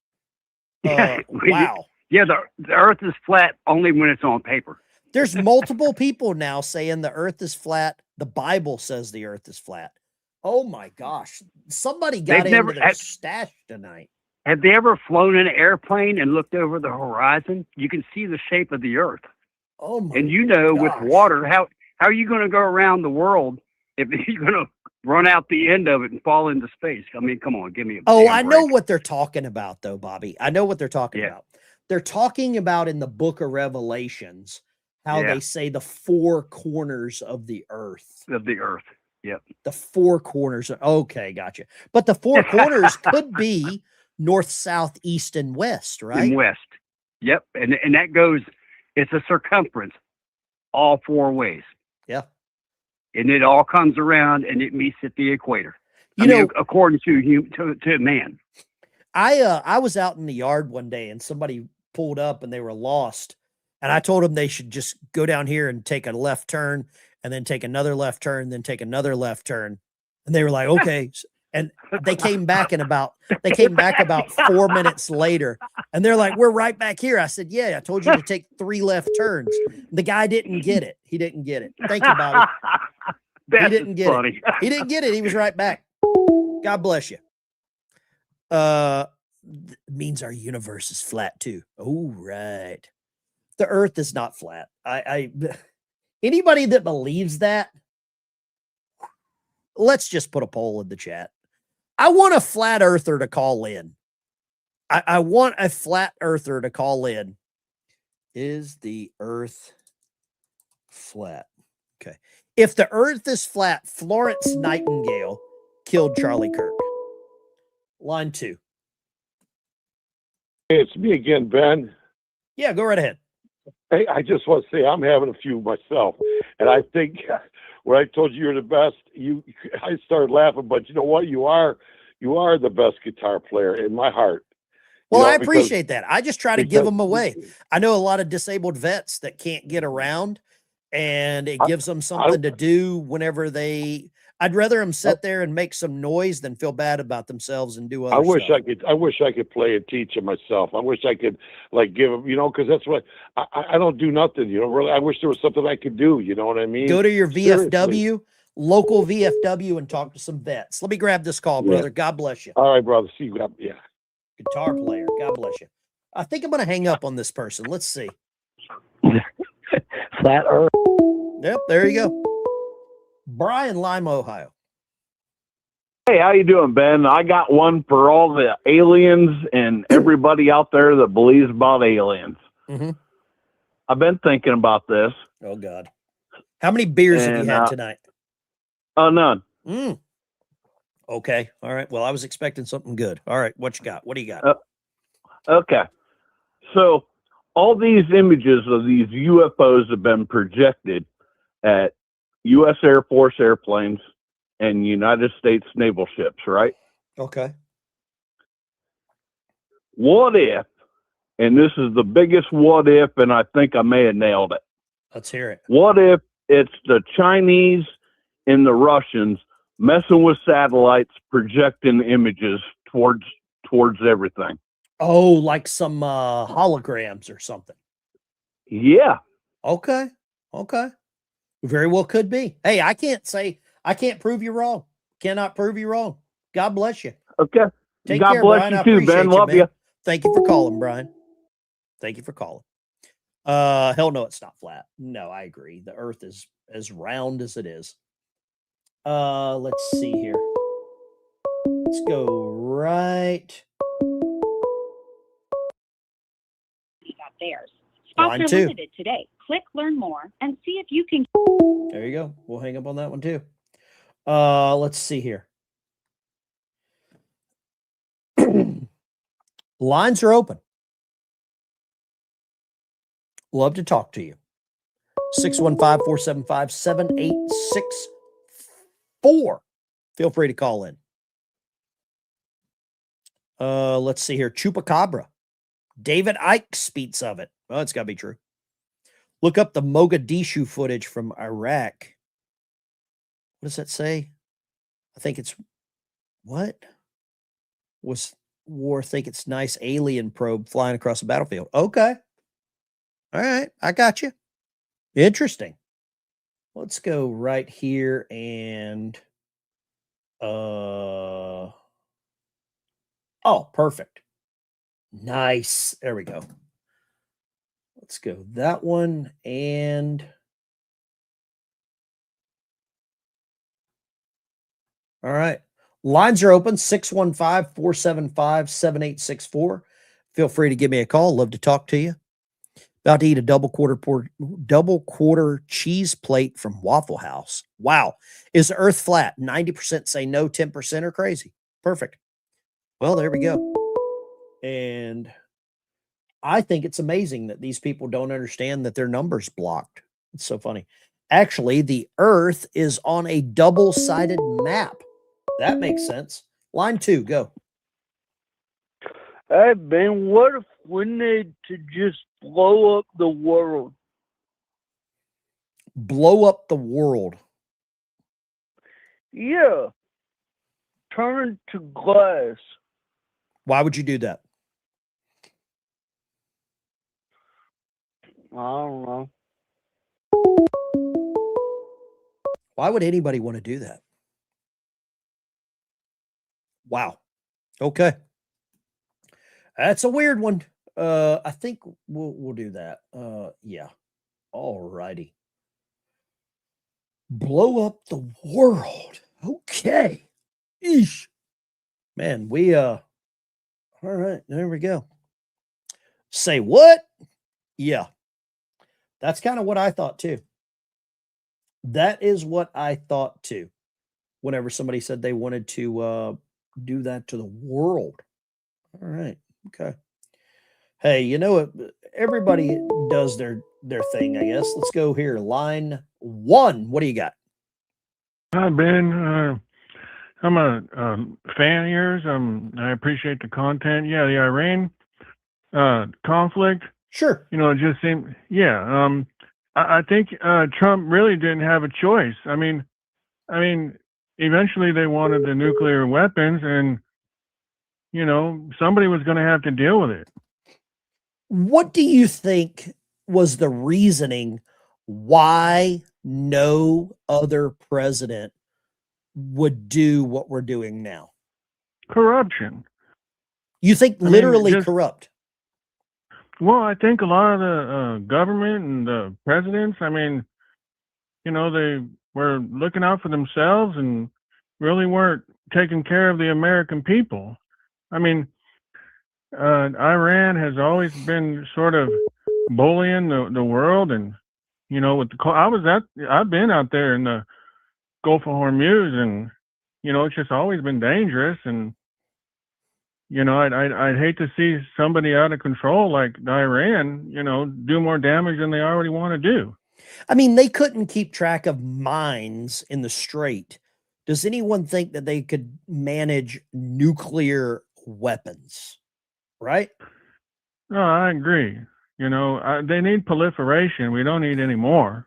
Speaker 1: Wow.
Speaker 3: Yeah, the Earth is flat only when it's on paper.
Speaker 1: There's multiple people now saying the Earth is flat. The Bible says the Earth is flat. Oh my gosh. Somebody got into their stash tonight.
Speaker 3: Have they ever flown in an airplane and looked over the horizon? You can see the shape of the Earth.
Speaker 1: Oh my
Speaker 3: And with water, how are you going to go around the world if you're going to run out the end of it and fall into space? I mean, come on, give me a
Speaker 1: I know what they're talking about, though, Bobby. I know what they're talking about. They're talking about in the book of Revelations how they say the four corners of the earth.
Speaker 3: Yep.
Speaker 1: The four corners. Okay, gotcha. But the four corners could be north, south, east, and west, right?
Speaker 3: And west. Yep. And that goes, it's a circumference all four ways.
Speaker 1: Yeah.
Speaker 3: And it all comes around and it meets at the equator. According to man.
Speaker 1: I was out in the yard one day and somebody pulled up and they were lost. And I told them they should just go down here and take a left turn and then take another left turn, then take another left turn. And they were like, okay. And they came back about 4 minutes later. And they're like, we're right back here. I said, yeah, I told you to take 3 left turns. The guy didn't get it. He didn't get it. Thank you, Bobby. He didn't get it. He didn't get it. He was right back. God bless you. Means our universe is flat too. Oh, right. The Earth is not flat. Anybody that believes that, let's just put a poll in the chat. I want a flat earther to call in. I want a flat earther to call in. Is the Earth flat? Okay. If the Earth is flat, Florence Nightingale killed Charlie Kirk. Line 2.
Speaker 22: Hey, it's me again, Ben.
Speaker 1: Yeah, go right ahead.
Speaker 22: Hey, I just want to say I'm having a few myself, and I think when I told you you're the best, I started laughing. But you know what? You are the best guitar player in my heart.
Speaker 1: Well, I appreciate that. I just try to give them away. I know a lot of disabled vets that can't get around, and it gives them something to do whenever I'd rather them sit there and make some noise than feel bad about themselves and do other stuff.
Speaker 22: I wish I could play and teach it myself. I wish I could give them, because that's what I don't do nothing, really. I wish there was something I could do. You know what I mean?
Speaker 1: Go to your VFW, local VFW, and talk to some vets. Let me grab this call, brother. God bless you.
Speaker 22: All right, brother. See you. Yeah.
Speaker 1: Guitar player. God bless you. I think I'm going to hang up on this person. Let's see.
Speaker 3: Flat Earth.
Speaker 1: Yep. There you go. Brian, Lima, Ohio.
Speaker 6: Hey, how you doing, Ben? I got one for all the aliens and everybody out there that believes about aliens.
Speaker 1: Mm-hmm.
Speaker 6: I've been thinking about this.
Speaker 1: Oh, God. How many beers have you had tonight?
Speaker 6: None.
Speaker 1: Okay. All right. Well, I was expecting something good. All right. What you got? What do you got?
Speaker 6: Okay. So all these images of these UFOs have been projected at U.S. Air Force airplanes and United States naval ships, right?
Speaker 1: Okay.
Speaker 6: What if, and this is the biggest what if, and I think I may have nailed it.
Speaker 1: Let's hear it.
Speaker 6: What if it's the Chinese and the Russians messing with satellites, projecting images towards everything?
Speaker 1: Oh, like some holograms or something.
Speaker 6: Yeah.
Speaker 1: Okay. Very well could be. Hey, I can't prove you wrong. Cannot prove you wrong. God bless you.
Speaker 20: Okay.
Speaker 1: Take
Speaker 20: God
Speaker 1: care,
Speaker 20: bless
Speaker 1: Brian.
Speaker 20: you
Speaker 1: I
Speaker 20: too,
Speaker 1: appreciate
Speaker 20: Ben.
Speaker 1: you,
Speaker 20: Love
Speaker 1: man.
Speaker 20: you.
Speaker 1: Thank you for calling, Brian. Thank you for calling. Hell no, it's not flat. No, I agree. The earth is as round as it is. Let's see here. Let's go right.
Speaker 7: Got theirs.
Speaker 1: Line
Speaker 7: Spots are
Speaker 1: 2.
Speaker 7: limited today. Click learn more and see if you can.
Speaker 1: There you go. We'll hang up on that one too. Let's see here. Lines are open. Love to talk to you. 615-475-7864. Feel free to call in. Let's see here. Chupacabra. David Icke speaks of it. Well, it's got to be true. Look up the Mogadishu footage from Iraq. What does that say? I think it's what? Was war think it's nice alien probe flying across the battlefield. Okay. All right. I got you. Interesting. Let's go right here and oh, perfect. Nice. There we go. Let's go that one and all right. Lines are open 615-475-7864. Feel free to give me a call. Love to talk to you. About to eat a double quarter cheese plate from Waffle House. Wow. Is the earth flat? 90% say no, 10% are crazy. Perfect. Well, there we go. And I think it's amazing that these people don't understand that their number's blocked. It's so funny. Actually, the earth is on a double-sided map. That makes sense. Line 2, go.
Speaker 20: Hey, Ben, what if we need to just blow up the world?
Speaker 1: Blow up the world.
Speaker 20: Yeah. Turn to glass.
Speaker 1: Why would you do that?
Speaker 20: I don't know.
Speaker 1: Why would anybody want to do that? Wow. Okay. That's a weird one. I think we'll do that. Yeah. All righty. Blow up the world. Okay. Eesh. Man, we all right, there we go. Say what? Yeah. That's kind of what I thought too. That is what I thought too. Whenever somebody said they wanted to do that to the world. All right. Okay. Hey, you know what? Everybody does their thing, I guess. Let's go here. Line 1. What do you got?
Speaker 18: Hi, Ben. I'm a fan of yours. I appreciate the content. Yeah, the Iran conflict.
Speaker 1: Sure.
Speaker 18: You know, it just seemed. Yeah. I think Trump really didn't have a choice. I mean, eventually they wanted the nuclear weapons, and you know, somebody was going to have to deal with it.
Speaker 1: What do you think was the reasoning why no other president would do what we're doing now?
Speaker 18: Corruption.
Speaker 1: You think literally corrupt?
Speaker 18: Well, I think a lot of the government and the presidents, I mean, you know, they were looking out for themselves and really weren't taking care of the American people. I mean, Iran has always been sort of bullying the world, and you know, with the I've been out there in the Gulf of Hormuz, and you know, it's just always been dangerous, and you know, I'd hate to see somebody out of control like Iran, you know, do more damage than they already want to do.
Speaker 1: I mean, they couldn't keep track of mines in the Strait. Does anyone think that they could manage nuclear weapons? Right?
Speaker 18: No, I agree. You know, they need proliferation. We don't need any more.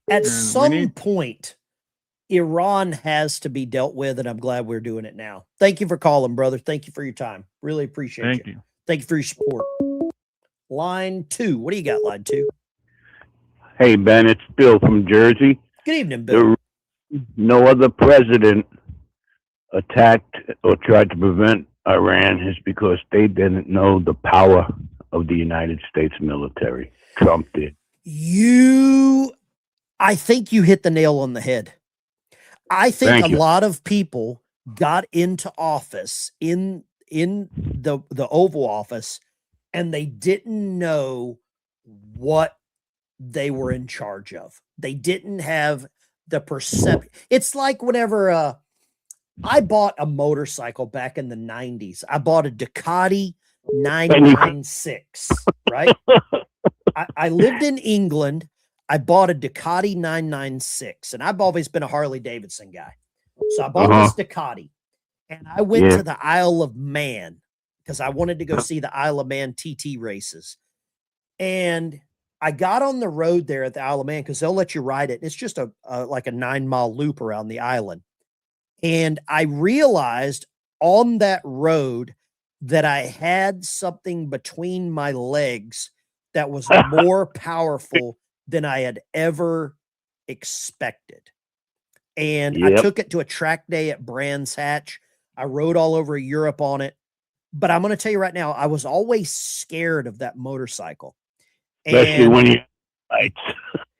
Speaker 1: At some point, Iran has to be dealt with, and I'm glad we're doing it now. Thank you for calling, brother. Thank you for your time. Really appreciate
Speaker 18: Thank you.
Speaker 1: Thank you for your support. Line 2. What do you got, line 2?
Speaker 3: Hey, Ben, it's Bill from Jersey.
Speaker 1: Good evening, Bill.
Speaker 3: No other president attacked or tried to prevent Iran is because they didn't know the power of the United States military. Trump did.
Speaker 1: I think you hit the nail on the head. I think
Speaker 3: Thank
Speaker 1: a
Speaker 3: you.
Speaker 1: lot of people got into office in the Oval Office and they didn't know what they were in charge of. They didn't have the perception. It's like whenever I bought a motorcycle back in the 90s. I bought a Ducati 996, right? I lived in England. I bought a Ducati 996, and I've always been a Harley Davidson guy. So I bought this Ducati, and I went to the Isle of Man because I wanted to go see the Isle of Man TT races. And I got on the road there at the Isle of Man because they'll let you ride it. It's just like a 9-mile loop around the island. And I realized on that road that I had something between my legs that was more powerful than I had ever expected. And I took it to a track day at Brands Hatch. I rode all over Europe on it. But I'm going to tell you right now, I was always scared of that motorcycle.
Speaker 3: Especially when you right.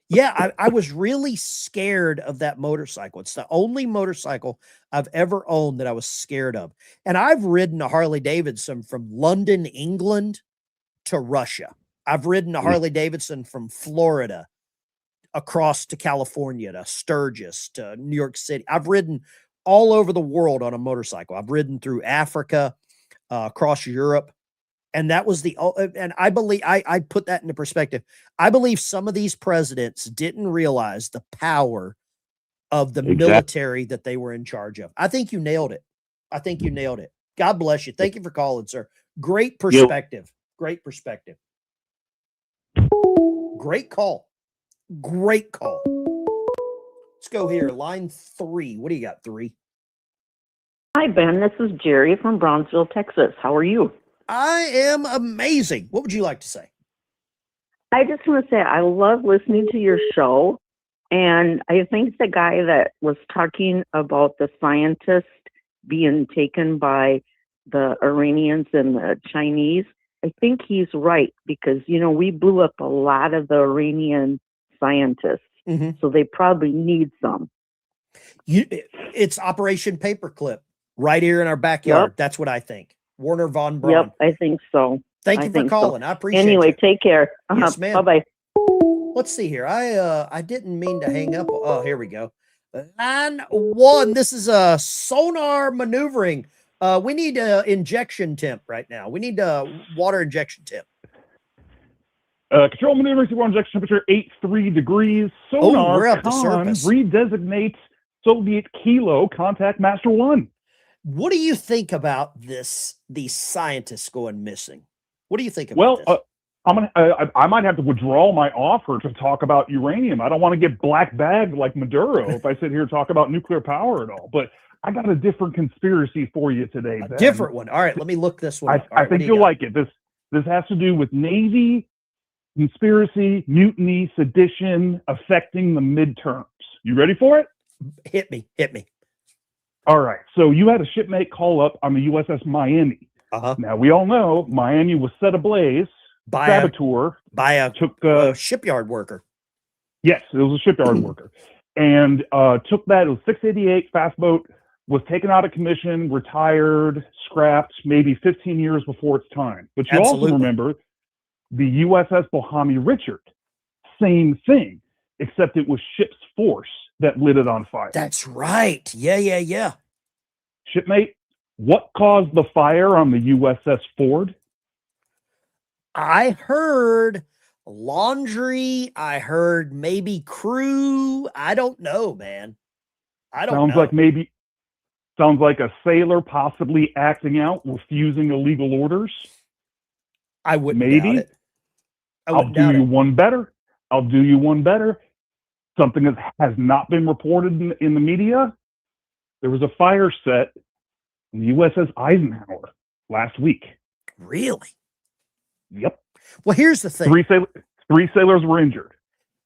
Speaker 1: Yeah, I was really scared of that motorcycle. It's the only motorcycle I've ever owned that I was scared of. And I've ridden a Harley Davidson from London, England to Russia. I've ridden a Harley Davidson from Florida across to California, to Sturgis, to New York City. I've ridden all over the world on a motorcycle. I've ridden through Africa, across Europe. And that was and I believe, I put that into perspective. I believe some of these presidents didn't realize the power of the military that they were in charge of. I think you nailed it. I think you nailed it. God bless you. Thank you for calling, sir. Great perspective. Great perspective. Great call. Great call. Let's go here. Line 3. What do you got, 3?
Speaker 8: Hi, Ben. This is Jerry from Brownsville, Texas. How are you?
Speaker 1: I am amazing. What would you like to say?
Speaker 8: I just want to say I love listening to your show. And I think the guy that was talking about the scientists being taken by the Iranians and the Chinese, I think he's right because, you know, we blew up a lot of the Iranian scientists. So they probably need some.
Speaker 1: It's Operation Paperclip right here in our backyard. That's what I think. Warner Von Braun.
Speaker 8: Yep, I think so.
Speaker 1: Thank you for calling. I appreciate it.
Speaker 8: Anyway, take care.
Speaker 1: Yes, ma'am.
Speaker 8: Bye-bye.
Speaker 1: Let's see here. I didn't mean to hang up. Oh, here we go. Line 1. This is a sonar maneuvering. We need injection temp right now. We need water injection temp.
Speaker 10: Control maneuvering, water injection temperature 83 degrees. Sonar
Speaker 1: we're at the
Speaker 10: con
Speaker 1: surface.
Speaker 10: redesignates Soviet Kilo contact master 1.
Speaker 1: What do you think about this? These scientists going missing. What do you think about this?
Speaker 10: I might have to withdraw my offer to talk about uranium. I don't want to get black bagged like Maduro if I sit here and talk about nuclear power at all. But I got a different conspiracy for you today.
Speaker 1: A different one. All right, let me look this one up. All
Speaker 10: I
Speaker 1: right,
Speaker 10: think you'll like it. This has to do with Navy conspiracy, mutiny, sedition affecting the midterms. You ready for it?
Speaker 1: Hit me.
Speaker 10: All right. So you had a shipmate call up on the USS Miami. Now we all know Miami was set ablaze
Speaker 1: by
Speaker 10: saboteur
Speaker 1: by a shipyard worker.
Speaker 10: Yes, it was a shipyard worker, and took that. It was 688 fast boat, was taken out of commission, retired, scrapped, maybe 15 years before its time. But you also remember the USS Bohami Richard, same thing, except it was ship's force that lit it on fire.
Speaker 1: That's right. Yeah.
Speaker 10: Shipmate, what caused the fire on the USS Ford?
Speaker 1: I heard laundry. I heard maybe crew. I don't know, man. I don't know.
Speaker 10: Sounds like a sailor possibly acting out, refusing illegal orders.
Speaker 1: I wouldn't
Speaker 10: maybe.
Speaker 1: doubt it.
Speaker 10: I'll do you one better. Something that has not been reported in the media. There was a fire set in the USS Eisenhower last week.
Speaker 1: Really?
Speaker 10: Yep.
Speaker 1: Well, here's the thing.
Speaker 10: Three sailors were injured.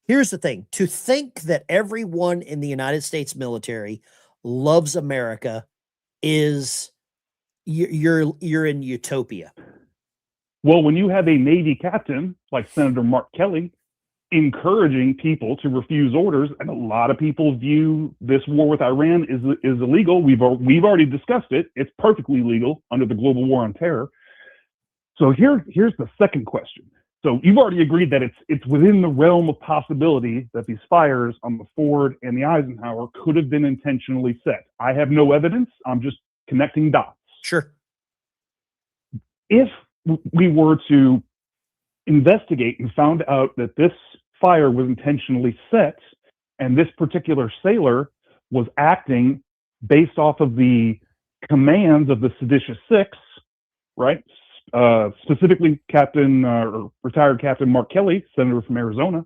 Speaker 1: Here's the thing: to think that everyone in the United States military loves America is you're in utopia.
Speaker 10: Well, when you have a Navy captain like Senator Mark Kelly encouraging people to refuse orders, and a lot of people view this war with Iran is illegal. We've already discussed it. It's perfectly legal under the global war on terror. So here's the second question. So you've already agreed that it's within the realm of possibility that these fires on the Ford and the Eisenhower could have been intentionally set. I have no evidence. I'm just connecting dots.
Speaker 1: Sure.
Speaker 10: If we were to investigate and found out that this fire was intentionally set and this particular sailor was acting based off of the commands of the seditious six, right? Specifically retired Captain Mark Kelly, senator from Arizona,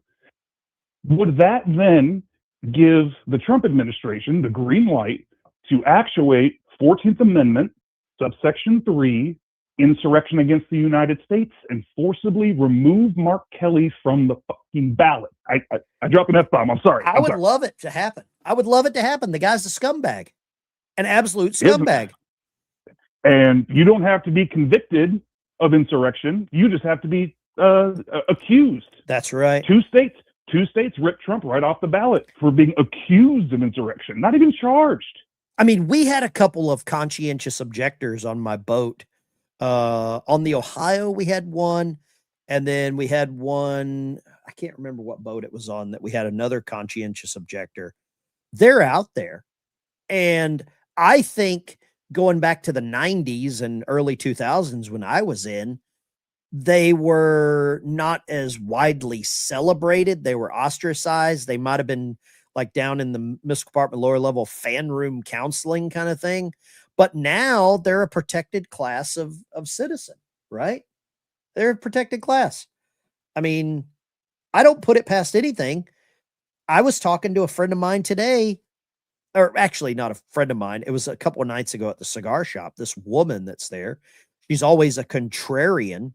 Speaker 10: would that then give the Trump administration the green light to actuate 14th Amendment, subsection 3, insurrection against the United States, and forcibly remove Mark Kelly from the fucking ballot? I dropped an F-bomb. I'm sorry.
Speaker 1: I would love it to happen. I would love it to happen. The guy's a scumbag, an absolute scumbag.
Speaker 10: And you don't have to be convicted of insurrection. You just have to be accused.
Speaker 1: That's right.
Speaker 10: Two states ripped Trump right off the ballot for being accused of insurrection, not even charged.
Speaker 1: I mean, we had a couple of conscientious objectors on my boat. On the Ohio, we had one, and then we had one, I can't remember what boat it was on, that we had another conscientious objector. They're out there. And I think going back to the 90s and early 2000s when I was in, they were not as widely celebrated. They were ostracized. They might have been like down in the Miss Department lower level fan room counseling kind of thing. But now they're a protected class of citizen, right? They're a protected class. I mean, I don't put it past anything. I was talking to a friend of mine today, or actually not a friend of mine. It was a couple of nights ago at the cigar shop. This woman that's there, she's always a contrarian.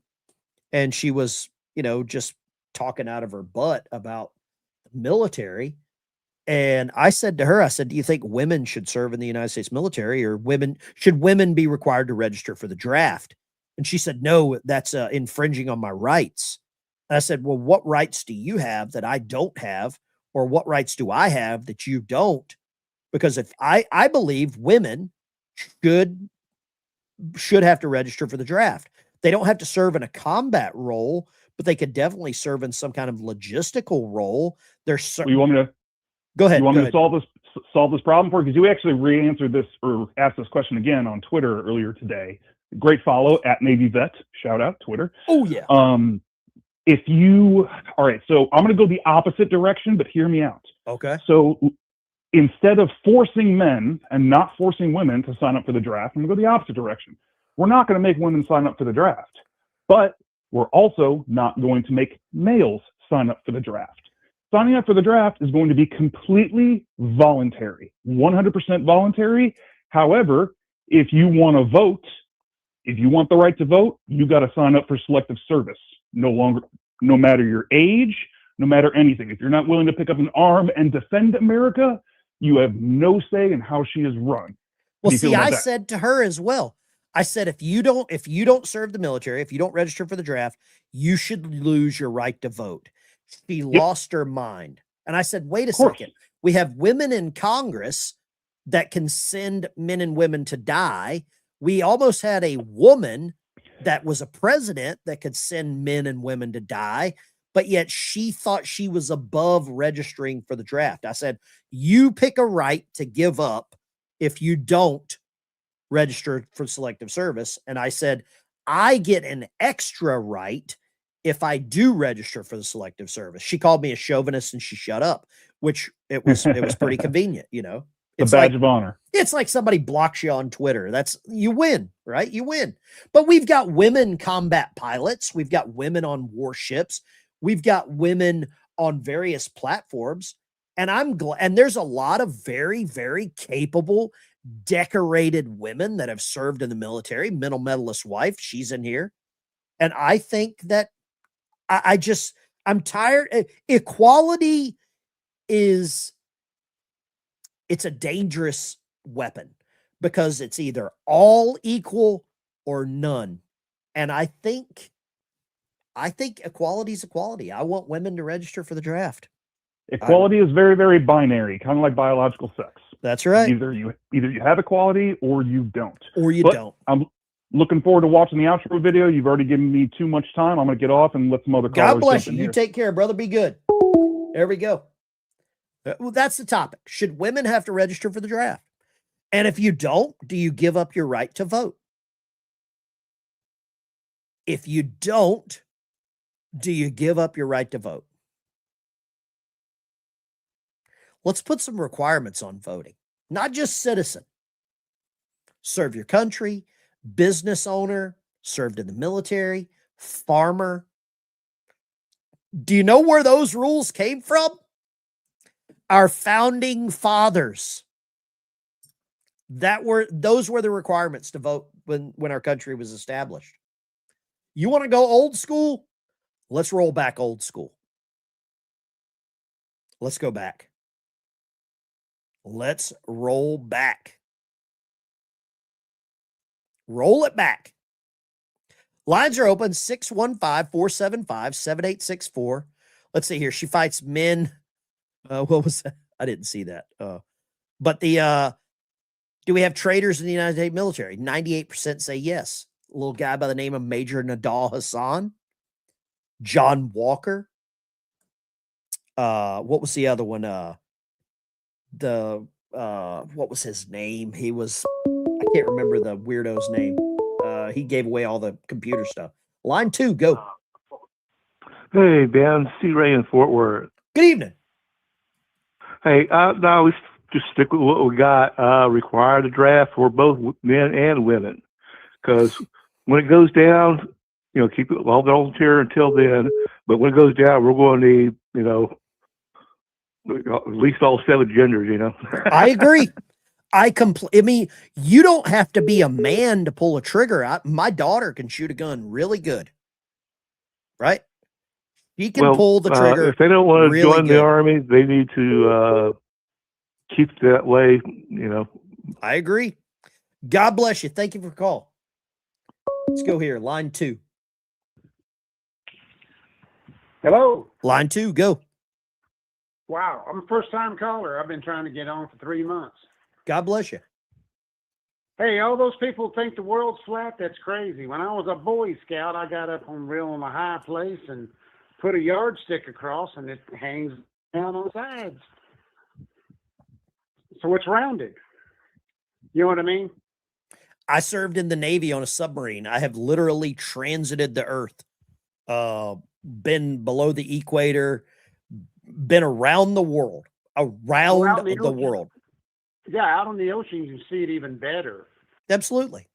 Speaker 1: And she was, just talking out of her butt about the military. And I said to her, do you think women should serve in the United States military, or should women be required to register for the draft? And she said, no, that's infringing on my rights. And I said, well, what rights do you have that I don't have? Or what rights do I have that you don't? Because if I believe women should have to register for the draft. They don't have to serve in a combat role, but they could definitely serve in some kind of logistical role.
Speaker 10: You want me to
Speaker 1: go ahead?
Speaker 10: You want me to solve this problem for you? Because you actually re-answered this or asked this question again on Twitter earlier today. Great follow at Navy Vet. Shout out Twitter.
Speaker 1: Oh yeah.
Speaker 10: All right. So I'm going to go the opposite direction, but hear me out.
Speaker 1: Okay.
Speaker 10: So instead of forcing men and not forcing women to sign up for the draft, I'm going to go the opposite direction. We're not going to make women sign up for the draft, but we're also not going to make males sign up for the draft. Signing up for the draft is going to be completely voluntary, 100% voluntary. However, if you want to vote, if you want the right to vote, you got to sign up for selective service. No matter your age, no matter anything. If you're not willing to pick up an arm and defend America, you have no say in how she is run.
Speaker 1: Well, see, I said to her as well, I said, if you don't serve the military, if you don't register for the draft, you should lose your right to vote. She lost her mind. And I said, wait a second. We have women in Congress that can send men and women to die. We almost had a woman that was a president that could send men and women to die, but yet she thought she was above registering for the draft. I said, you pick a right to give up if you don't register for selective service. And I said, I get an extra right if I do register for the selective service. She called me a chauvinist and she shut up, which it was pretty convenient,
Speaker 10: It's a badge of honor.
Speaker 1: It's like somebody blocks you on Twitter. You win, right? You win. But we've got women combat pilots. We've got women on warships. We've got women on various platforms. And I'm glad, and there's a lot of very, very capable, decorated women that have served in the military. Middle medalist wife, she's in here. And I think that I I'm tired. Equality it's a dangerous weapon because it's either all equal or none. And I think equality is equality. I want women to register for the draft.
Speaker 10: Equality is very, very binary, kind of like biological sex.
Speaker 1: That's right.
Speaker 10: Either you have equality or you don't.
Speaker 1: Or you don't.
Speaker 10: I'm looking forward to watching the outro video. You've already given me too much time. I'm going to get off and let some other callers
Speaker 1: God bless
Speaker 10: jump
Speaker 1: you.
Speaker 10: in
Speaker 1: You
Speaker 10: here.
Speaker 1: take care, brother. Be good. There we go. Well, that's the topic. Should women have to register for the draft? And if you don't, do you give up your right to vote? If you don't, do you give up your right to vote? Let's put some requirements on voting, not just citizen. Serve your country, business owner, served in the military, farmer. Do you know where those rules came from? Our founding fathers. Those were the requirements to vote when our country was established. You want to go old school? Let's roll back old school. Let's go back. Let's roll back. Roll it back. Lines are open 615-475-7864. Let's see here. She fights men. What was that? I didn't see that. But do we have traitors in the United States military? 98% say yes. A little guy by the name of Major Nadal Hassan. John Walker. What was the other one? What was his name? I can't remember the weirdo's name. He gave away all the computer stuff. Line 2, go.
Speaker 18: Hey, Ben, C. Ray in Fort Worth.
Speaker 1: Good evening.
Speaker 18: Hey, now we just stick with what we got. Require the draft for both men and women, because when it goes down, keep it all volunteer until then. But when it goes down, we're going to need, at least all 7 genders.
Speaker 1: I agree. I mean, you don't have to be a man to pull a trigger. My daughter can shoot a gun really good, right? She can pull the trigger.
Speaker 18: If they don't want to
Speaker 1: really
Speaker 18: join
Speaker 1: good.
Speaker 18: the army, they need to keep it that way.
Speaker 1: I agree. God bless you. Thank you for the call. Let's go here. Line 2.
Speaker 9: Hello.
Speaker 1: Line 2, go.
Speaker 9: Wow, I'm a first-time caller. I've been trying to get on for 3 months.
Speaker 1: God bless you.
Speaker 9: Hey, all those people think the world's flat. That's crazy. When I was a Boy Scout, I got up on a high place and put a yardstick across, and it hangs down on the sides. So it's rounded. You know what I mean?
Speaker 1: I served in the Navy on a submarine. I have literally transited the earth, been below the equator, been around the world, around the world.
Speaker 9: Yeah, out on the ocean, you see it even better.
Speaker 1: Absolutely.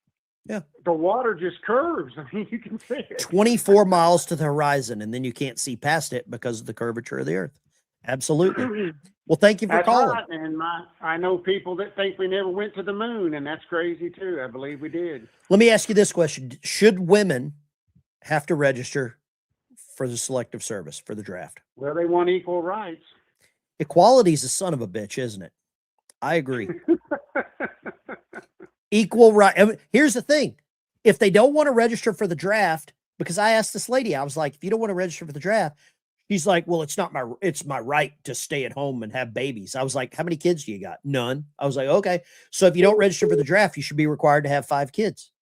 Speaker 1: Yeah.
Speaker 9: The water just curves. I mean, you can see it.
Speaker 1: 24 miles to the horizon, and then you can't see past it because of the curvature of the earth. Absolutely. Well, thank you for
Speaker 9: That's
Speaker 1: calling.
Speaker 9: right. And I know people that think we never went to the moon, and that's crazy too. I believe we did.
Speaker 1: Let me ask you this question. Should women have to register for the selective service, for the draft?
Speaker 9: Well, they want equal rights.
Speaker 1: Equality is a son of a bitch, isn't it? I agree. Equal right. I mean, here's the thing. If they don't want to register for the draft, because I asked this lady, I was like, if you don't want to register for the draft, she's like, well, it's my right to stay at home and have babies. I was like, how many kids do you got? None. I was like, okay. So if you don't register for the draft, you should be required to have 5 kids.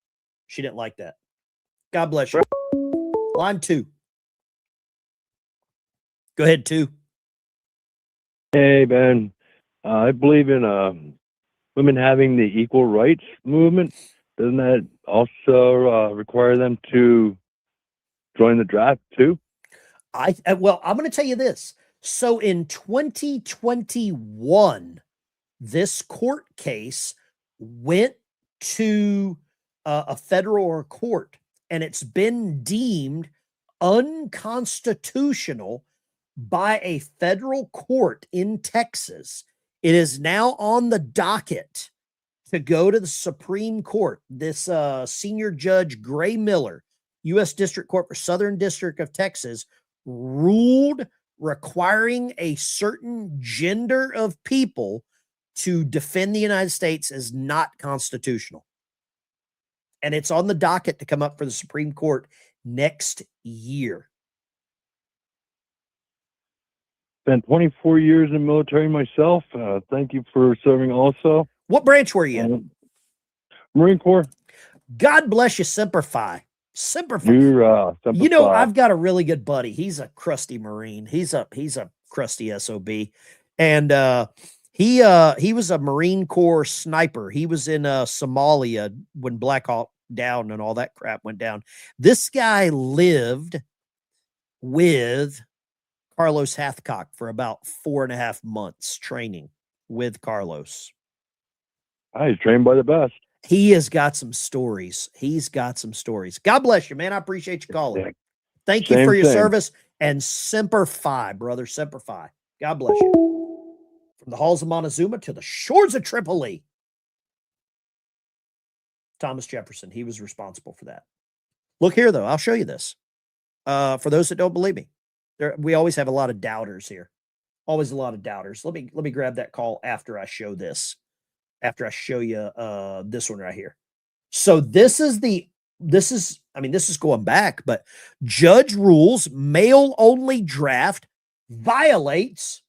Speaker 1: She didn't like that. God bless you. Line 2. Go ahead, 2.
Speaker 21: Hey, Ben. I believe in women having the equal rights movement. Doesn't that also require them to join the draft too?
Speaker 1: Well, I'm going to tell you this. So in 2021, this court case went to a federal court, and it's been deemed unconstitutional by a federal court in Texas. It is now on the docket to go to the Supreme Court. This senior judge, Gray Miller, U.S. District Court for Southern District of Texas, ruled requiring a certain gender of people to defend the United States is not constitutional. And it's on the docket to come up for the Supreme Court next year.
Speaker 11: Spent 24 years in the military myself. Thank you for serving also.
Speaker 1: What branch were you in?
Speaker 11: Marine Corps.
Speaker 1: God bless you, Semper Fi. Semper Fi.
Speaker 11: You're Semper
Speaker 1: You know,
Speaker 11: Fi.
Speaker 1: I've got a really good buddy. He's a crusty Marine. He's a crusty SOB. And he was a Marine Corps sniper. He was in Somalia when Black Hawk Down and all that crap went down. This guy lived with Carlos Hathcock for about 4.5 months training with Carlos.
Speaker 11: I was trained by the best.
Speaker 1: He has got some stories. He's got some stories. God bless you, man. I appreciate you calling.
Speaker 11: Yeah.
Speaker 1: Thank you
Speaker 11: Same
Speaker 1: for your
Speaker 11: thing.
Speaker 1: service, and Semper Fi, brother. Semper Fi. God bless you. From the halls of Montezuma to the shores of Tripoli. Thomas Jefferson, he was responsible for that. Look here, though. I'll show you this. For those that don't believe me, we always have a lot of doubters here. Always a lot of doubters. Let me grab that call after I show this. After I show you this one right here. So this is going back, but judge rules male only draft violates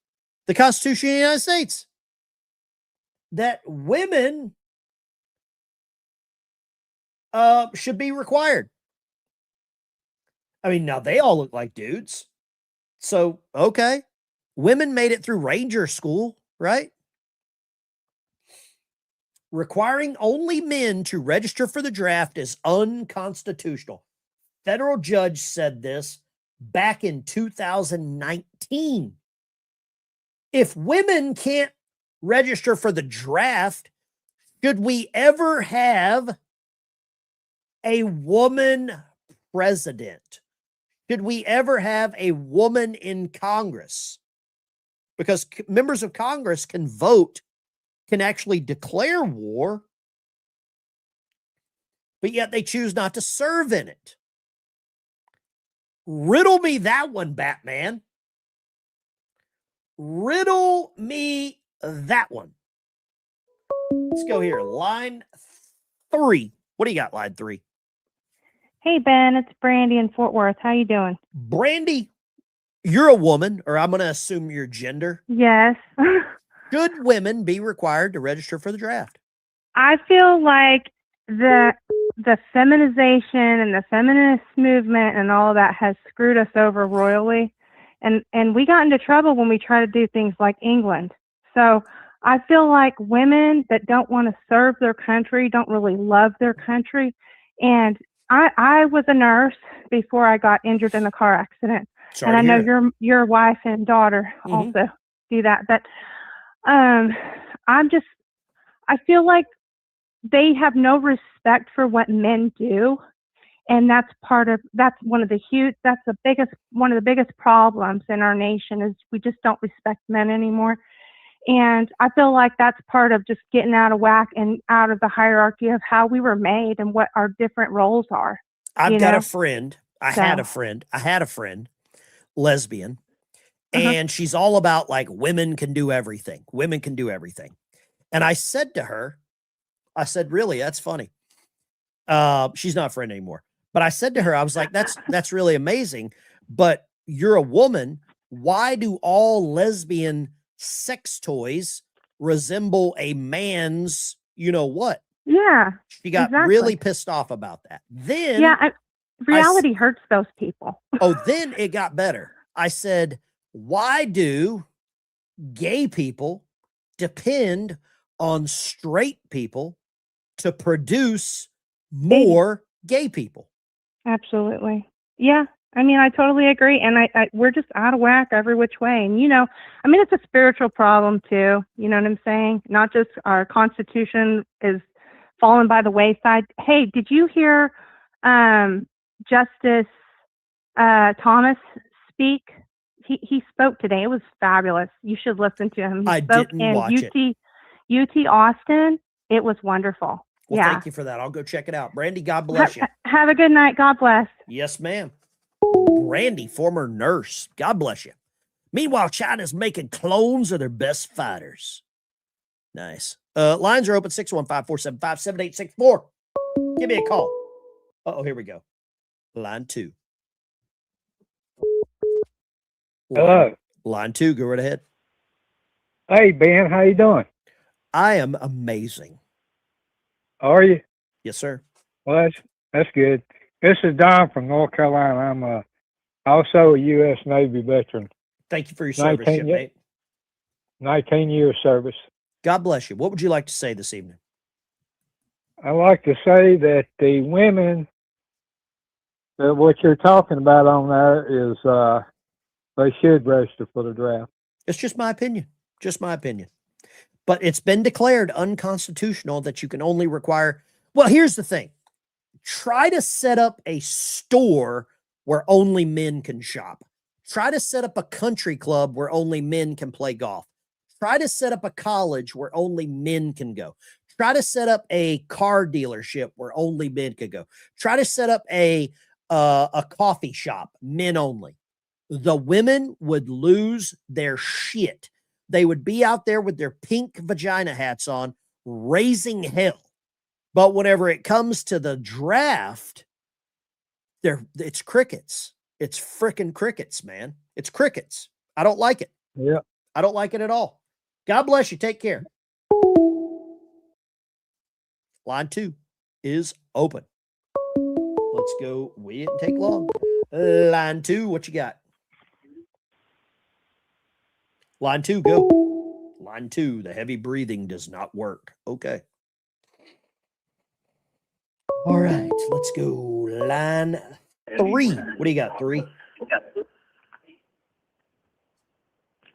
Speaker 1: the Constitution of the United States. That women should be required. I mean, now they all look like dudes. So, okay. Women made it through Ranger School, right? Requiring only men to register for the draft is unconstitutional. Federal judge said this back in 2019. If women can't register for the draft, should we ever have a woman president? Should we ever have a woman in Congress? Because members of Congress can vote, can actually declare war, but yet they choose not to serve in it. Riddle me that one, Batman. Riddle me that one. Let's go here. Line 3. What do you got, line 3?
Speaker 13: Hey, Ben, it's Brandy in Fort Worth. How you doing?
Speaker 1: Brandy, you're a woman, or I'm going to assume your gender.
Speaker 13: Yes.
Speaker 1: Should women be required to register for the draft?
Speaker 13: I feel like the feminization and the feminist movement and all that has screwed us over royally. And we got into trouble when we try to do things like England. So I feel like women that don't want to serve their country don't really love their country. And I was a nurse before I got injured in a car accident.
Speaker 1: Sorry
Speaker 13: and I
Speaker 1: to hear
Speaker 13: know your wife and daughter also do that. But I feel like they have no respect for what men do. And that's one of the biggest problems in our nation is we just don't respect men anymore. And I feel like that's part of just getting out of whack and out of the hierarchy of how we were made and what our different roles are.
Speaker 1: I've got a friend. I had a friend, lesbian, and she's all about like women can do everything. Women can do everything. And I said to her, really, that's funny. She's not a friend anymore. But I said to her, I was like, that's really amazing. But you're a woman. Why do all lesbian sex toys resemble a man's, you know what?
Speaker 13: Yeah.
Speaker 1: She got really pissed off about that. Then
Speaker 13: reality hurts those people.
Speaker 1: Then it got better. I said, why do gay people depend on straight people to produce more gay people?
Speaker 13: Absolutely. Yeah. I mean, I totally agree. And we're just out of whack every which way. And, it's a spiritual problem too. You know what I'm saying? Not just our Constitution is fallen by the wayside. Hey, did you hear Justice Thomas speak? He spoke today. It was fabulous. You should listen to him. He spoke
Speaker 1: didn't watch it.
Speaker 13: UT Austin. It was wonderful.
Speaker 1: Well, thank you for that. I'll go check it out. Brandy, God bless you.
Speaker 13: Have a good night. God bless.
Speaker 1: Yes, ma'am. Randy, former nurse. God bless you. Meanwhile, China's making clones of their best fighters. Nice. Lines are open 615-475-7864. Give me a call. Oh, here we go. Line 2.
Speaker 12: Hello.
Speaker 1: Line 2, go right ahead.
Speaker 12: Hey, Ben, how you doing?
Speaker 1: I am amazing.
Speaker 12: Are you?
Speaker 1: Yes, sir.
Speaker 12: Well, that's good. This is Don from North Carolina. I'm also a U.S. Navy veteran.
Speaker 1: Thank you for your service,
Speaker 12: 19
Speaker 1: shipmate.
Speaker 12: 19 years service.
Speaker 1: God bless you. What would you like to say this evening?
Speaker 12: I like to say that the women, that what you're talking about on there is they should register for the draft.
Speaker 1: It's just my opinion. Just my opinion. But it's been declared unconstitutional that you can only require. Well, here's the thing. Try to set up a store where only men can shop. Try to set up a country club where only men can play golf. Try to set up a college where only men can go. Try to set up a car dealership where only men can go. Try to set up a coffee shop, men only. The women would lose their shit. They would be out there with their pink vagina hats on, raising hell. But whenever it comes to the draft, it's crickets. It's freaking crickets, man. It's crickets. I don't like it.
Speaker 12: Yeah.
Speaker 1: I don't like it at all. God bless you. Take care. Line 2 is open. Let's go. We didn't take long. Line 2, what you got? Line 2, go. Line 2, the heavy breathing does not work. Okay. All right, let's go. Line 3. What do you got, 3?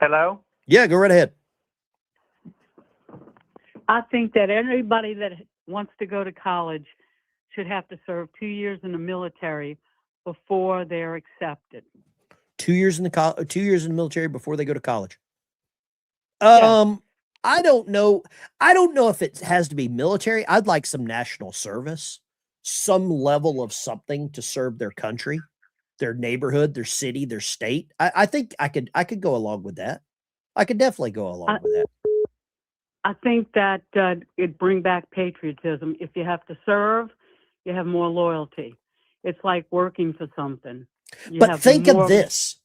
Speaker 14: Hello?
Speaker 1: Yeah, go right ahead.
Speaker 14: I think that everybody that wants to go to college should have to serve 2 years in the military before they're accepted.
Speaker 1: 2 years in the 2 years in the military before they go to college. I don't know. I don't know if it has to be military. I'd like some national service, some level of something to serve their country, their neighborhood, their city, their state. I think I could go along with that. I could definitely go along with that.
Speaker 14: I think that it'd bring back patriotism. If you have to serve, you have more loyalty. It's like working for something.
Speaker 1: But think of this.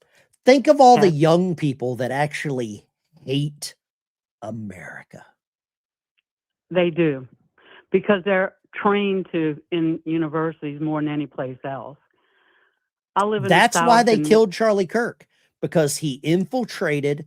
Speaker 1: Think of all the young people that actually hate America.
Speaker 14: They do, because they're trained to in universities more than any place else. I live in
Speaker 1: That's
Speaker 14: the South
Speaker 1: why they
Speaker 14: and-
Speaker 1: killed Charlie Kirk, because he infiltrated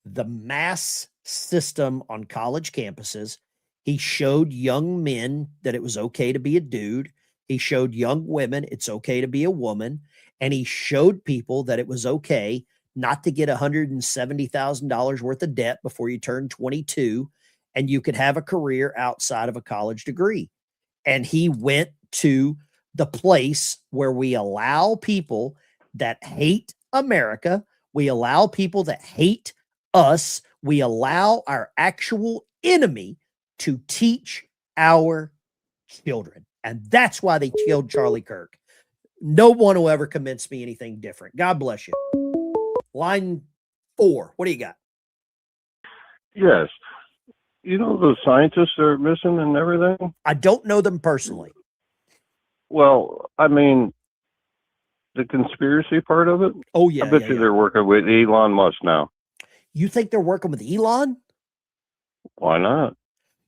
Speaker 1: the mass system on college campuses. He showed young men that it was okay to be a dude. He showed young women it's okay to be a woman. And he showed people that it was okay not to get $170,000 worth of debt before you turn 22, and you could have a career outside of a college degree. And he went to the place where we allow people that hate America, we allow people that hate us, we allow our actual enemy to teach our children. And that's why they killed Charlie Kirk. No one will ever convince me anything different. God bless you. Line 4. What do you got?
Speaker 22: Yes. You know the scientists that are missing and everything?
Speaker 1: I don't know them personally.
Speaker 22: Well, I mean, the conspiracy part of it?
Speaker 1: Oh, yeah.
Speaker 22: I bet you they're working with Elon Musk now.
Speaker 1: You think they're working with Elon?
Speaker 22: Why not?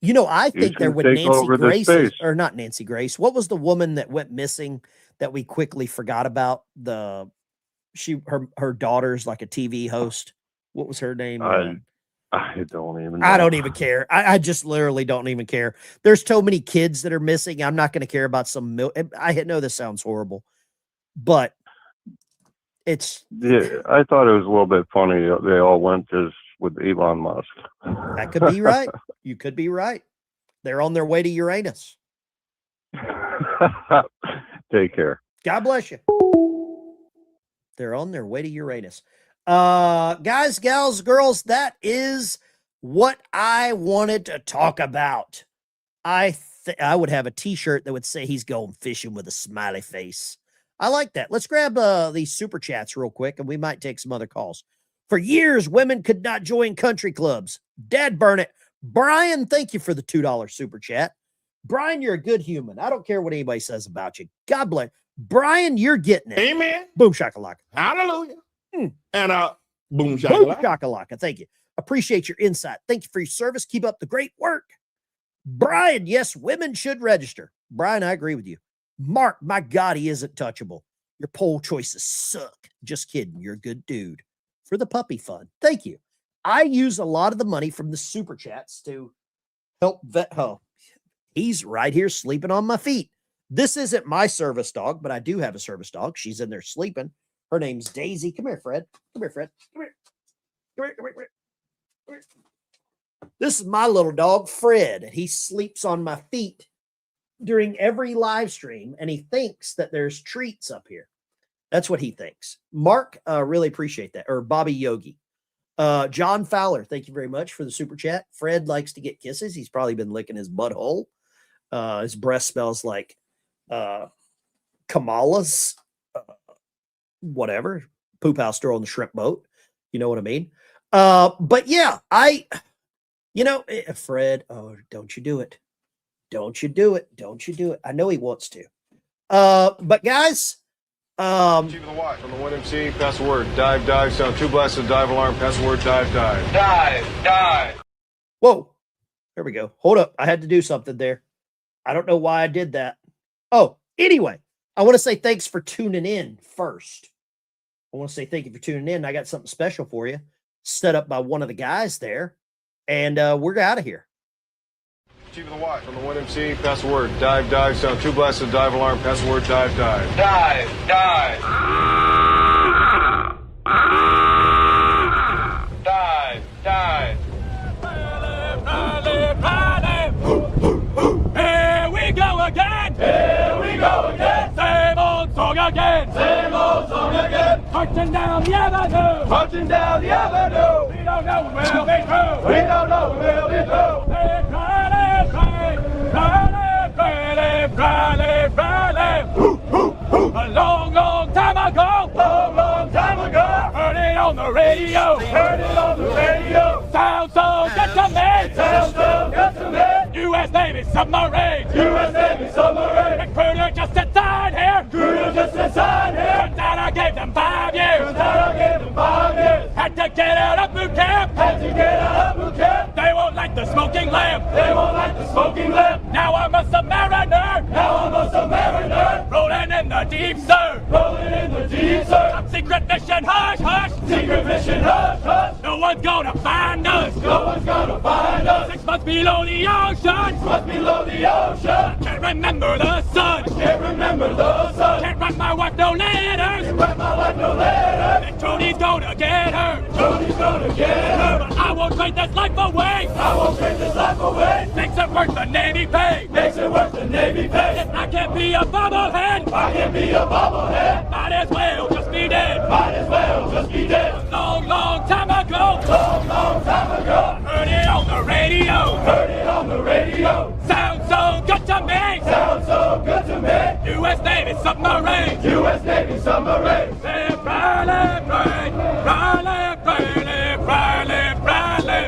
Speaker 1: You know, I
Speaker 22: He's
Speaker 1: think they're
Speaker 22: gonna
Speaker 1: with
Speaker 22: take
Speaker 1: Nancy
Speaker 22: over the
Speaker 1: Grace,
Speaker 22: space.
Speaker 1: or not Nancy Grace. What was the woman that went missing that we quickly forgot about? Her daughter's like a TV host. What was her name?
Speaker 22: I don't even know.
Speaker 1: I don't even care. I just literally don't even care. There's so many kids that are missing. I'm not going to care about some. I know this sounds horrible, but it's.
Speaker 22: Yeah, I thought it was a little bit funny. They all went just with Elon Musk.
Speaker 1: That could be right. You could be right. They're on their way to Uranus.
Speaker 22: Take care.
Speaker 1: God bless you. They're on their way to Uranus. Guys, gals, girls, that is what I wanted to talk about. I would have a t-shirt that would say he's going fishing with a smiley face. I like that. Let's grab these super chats real quick, and we might take some other calls. For years, women could not join country clubs. Dad burn it. Brian, thank you for the $2 super chat. Brian, you're a good human. I don't care what anybody says about you. God bless. Brian, you're getting it.
Speaker 15: Amen.
Speaker 1: Boom shakalaka.
Speaker 15: Hallelujah. And boom
Speaker 1: Boom
Speaker 15: shakalaka.
Speaker 1: shakalaka. Thank you. Appreciate your insight. Thank you for your service. Keep up the great work. Brian, yes, women should register. Brian, I agree with you. Mark, my God, he isn't touchable. Your poll choices suck. Just kidding. You're a good dude. For the puppy fund. Thank you. I use a lot of the money from the super chats to help vet. Oh, he's right here sleeping on my feet. This isn't my service dog, but I do have a service dog. She's in there sleeping. Her name's Daisy. Come here, Fred. Come here, Fred. Come here. Come here. Come here. Come here. Come here. This is my little dog, Fred, and he sleeps on my feet during every live stream, and he thinks that there's treats up here. That's what he thinks. Mark, really appreciate that. Or Bobby Yogi. John Fowler, thank you very much for the super chat. Fred likes to get kisses. He's probably been licking his butthole. His breath smells like Kamala's, whatever, poop house girl on the shrimp boat. You know what I mean? But yeah, Fred, oh, don't you do it. Don't you do it. Don't you do it. I know he wants to. But guys,
Speaker 16: Chief of the Watch on the 1MC, pass the word. Dive, dive, sound 2 blasts of dive alarm, pass the word, dive, dive. Dive, dive.
Speaker 1: Whoa, there we go. Hold up. I had to do something there. I don't know why I did that. Oh, anyway, I want to say thanks for tuning in first. I want to say thank you for tuning in. I got something special for you set up by one of the guys there, and we're out of here.
Speaker 16: Chief of the Watch on the 1MC, pass the word. Dive, dive, sound 2 blasts of dive alarm, pass the word, dive, dive. Dive, dive. Dive, dive.
Speaker 23: Here we go again! Here we go again! Same old song again! Same old song again! Marching down the avenue! Marching down the avenue! We don't know when we'll be through! We don't know when we'll be through! A long, long time ago! Long, long time ago! Heard it on the radio! Heard it on the radio! Sounds so good to me! Sounds so good to me! U.S. Navy submarines! U.S. Navy submarines! Recruiter just inside here! Recruiter just inside here! Turns out I gave them 5 years! Turns out I gave them 5 years! Had to get out of boot camp! Had to get out of boot camp! They won't like the smoking lamp! They won't like the smoking lamp! Now I'm a submariner! Now I'm a submariner! Rolling in the deep sir! Rolling in the deep sir! Top secret mission, hush, hush! Secret mission, hush, hush! No one's gonna find us! No one's gonna find us! 6 months below the ocean! 6 months below the ocean! I can't remember the sun! I can't remember the sun! Can't write my wife no letters! Can't write my wife no letters! And Tony's gonna get her! Tony's gonna get her! But I won't trade this life away! I won't trade this life away! Makes it worth the Navy pay! Makes it worth the Navy pay! I can't be a bobblehead! I can't be a bobblehead! Might as well just be dead! Might as well just be dead! Long, long time ago! Long, long time ago! Heard it on the radio! Heard it on the radio! Sounds so good to me! Sounds so good to me! U.S. Navy submarines! U.S. Navy submarines! Say Riley, Riley, Riley, Riley, Riley!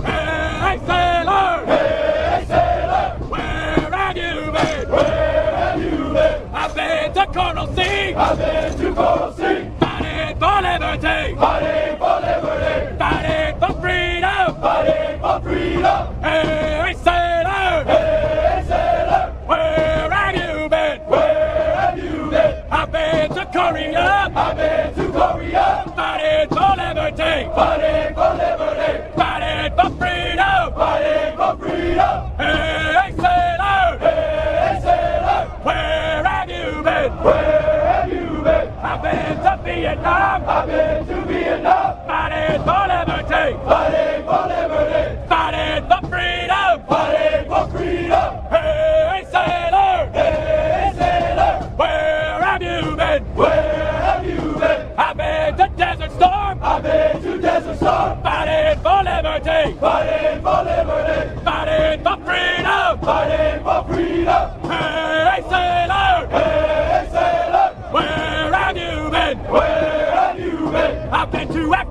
Speaker 23: Hey, sailor! Hey, sailor! Where have you been? Where have you been? I've been to Coral Sea! I've been to Coral Sea! Fighting for liberty! Fighting for liberty! Fighting for freedom! Fighting for freedom! Hey, sailor! Hey, sailor! Where have you been? Where have you been? I've been to Korea! I've been to Korea! Fighting for liberty! Fighting for liberty! Fighting for freedom! Fighting for freedom! Hey, sailor! Hey, sailor! Where have you been? Where have you been? I've been to Vietnam! I've been to Vietnam! Fighting for liberty! Fighting for liberty! Fighting for freedom! Fighting for freedom! Hey, sailor! Hey, sailor! Where have you been? Where have you been? I've been to Desert Storm! I've been to Desert Storm! Fighting for liberty! Fighting for liberty! Fighting for freedom! Fighting for freedom! Hey, sailor! Hey, sailor!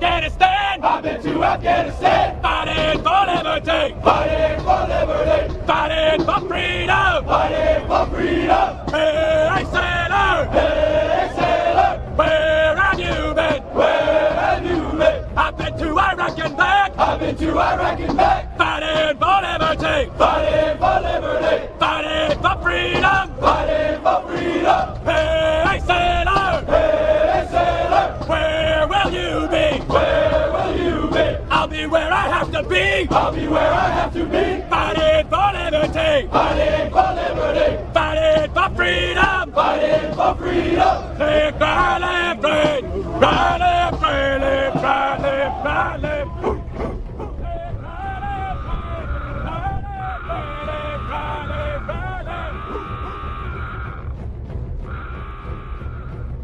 Speaker 23: Afghanistan. I've been to Afghanistan. Fighting for liberty. Fighting for liberty. Fighting for freedom. Fighting for freedom. Hey, sailor. Hey, sailor. Where have you been? Where have you been? I've been to Iraq and back. I've been to Iraq and back. Fighting for liberty. Fighting for liberty. Fighting for freedom. Fighting for freedom. Hey, sailor. Hey, sailor. Where will you be? Where will you be? I'll be where I have to be. I'll be where I have to be. Fighting for liberty. Fighting for liberty. Fighting for freedom. Fighting for freedom. Live, cry, live, free. Cry, live, free. Live, cry, live, cry, live.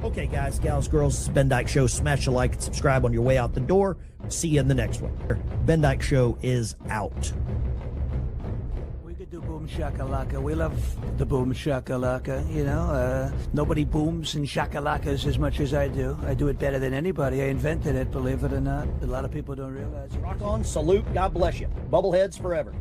Speaker 1: Okay, guys, gals, girls, this is Ben Dyke Show. Smash a like and subscribe on your way out the door. See you in the next one. Ben Dyke Show is out.
Speaker 2: We could do boom shakalaka. We love the boom shakalaka, you know. Nobody booms and shakalakas as much as I do. I do it better than anybody. I invented it, believe it or not. A lot of people don't realize it.
Speaker 1: Rock on, salute, God bless you. Bubbleheads forever.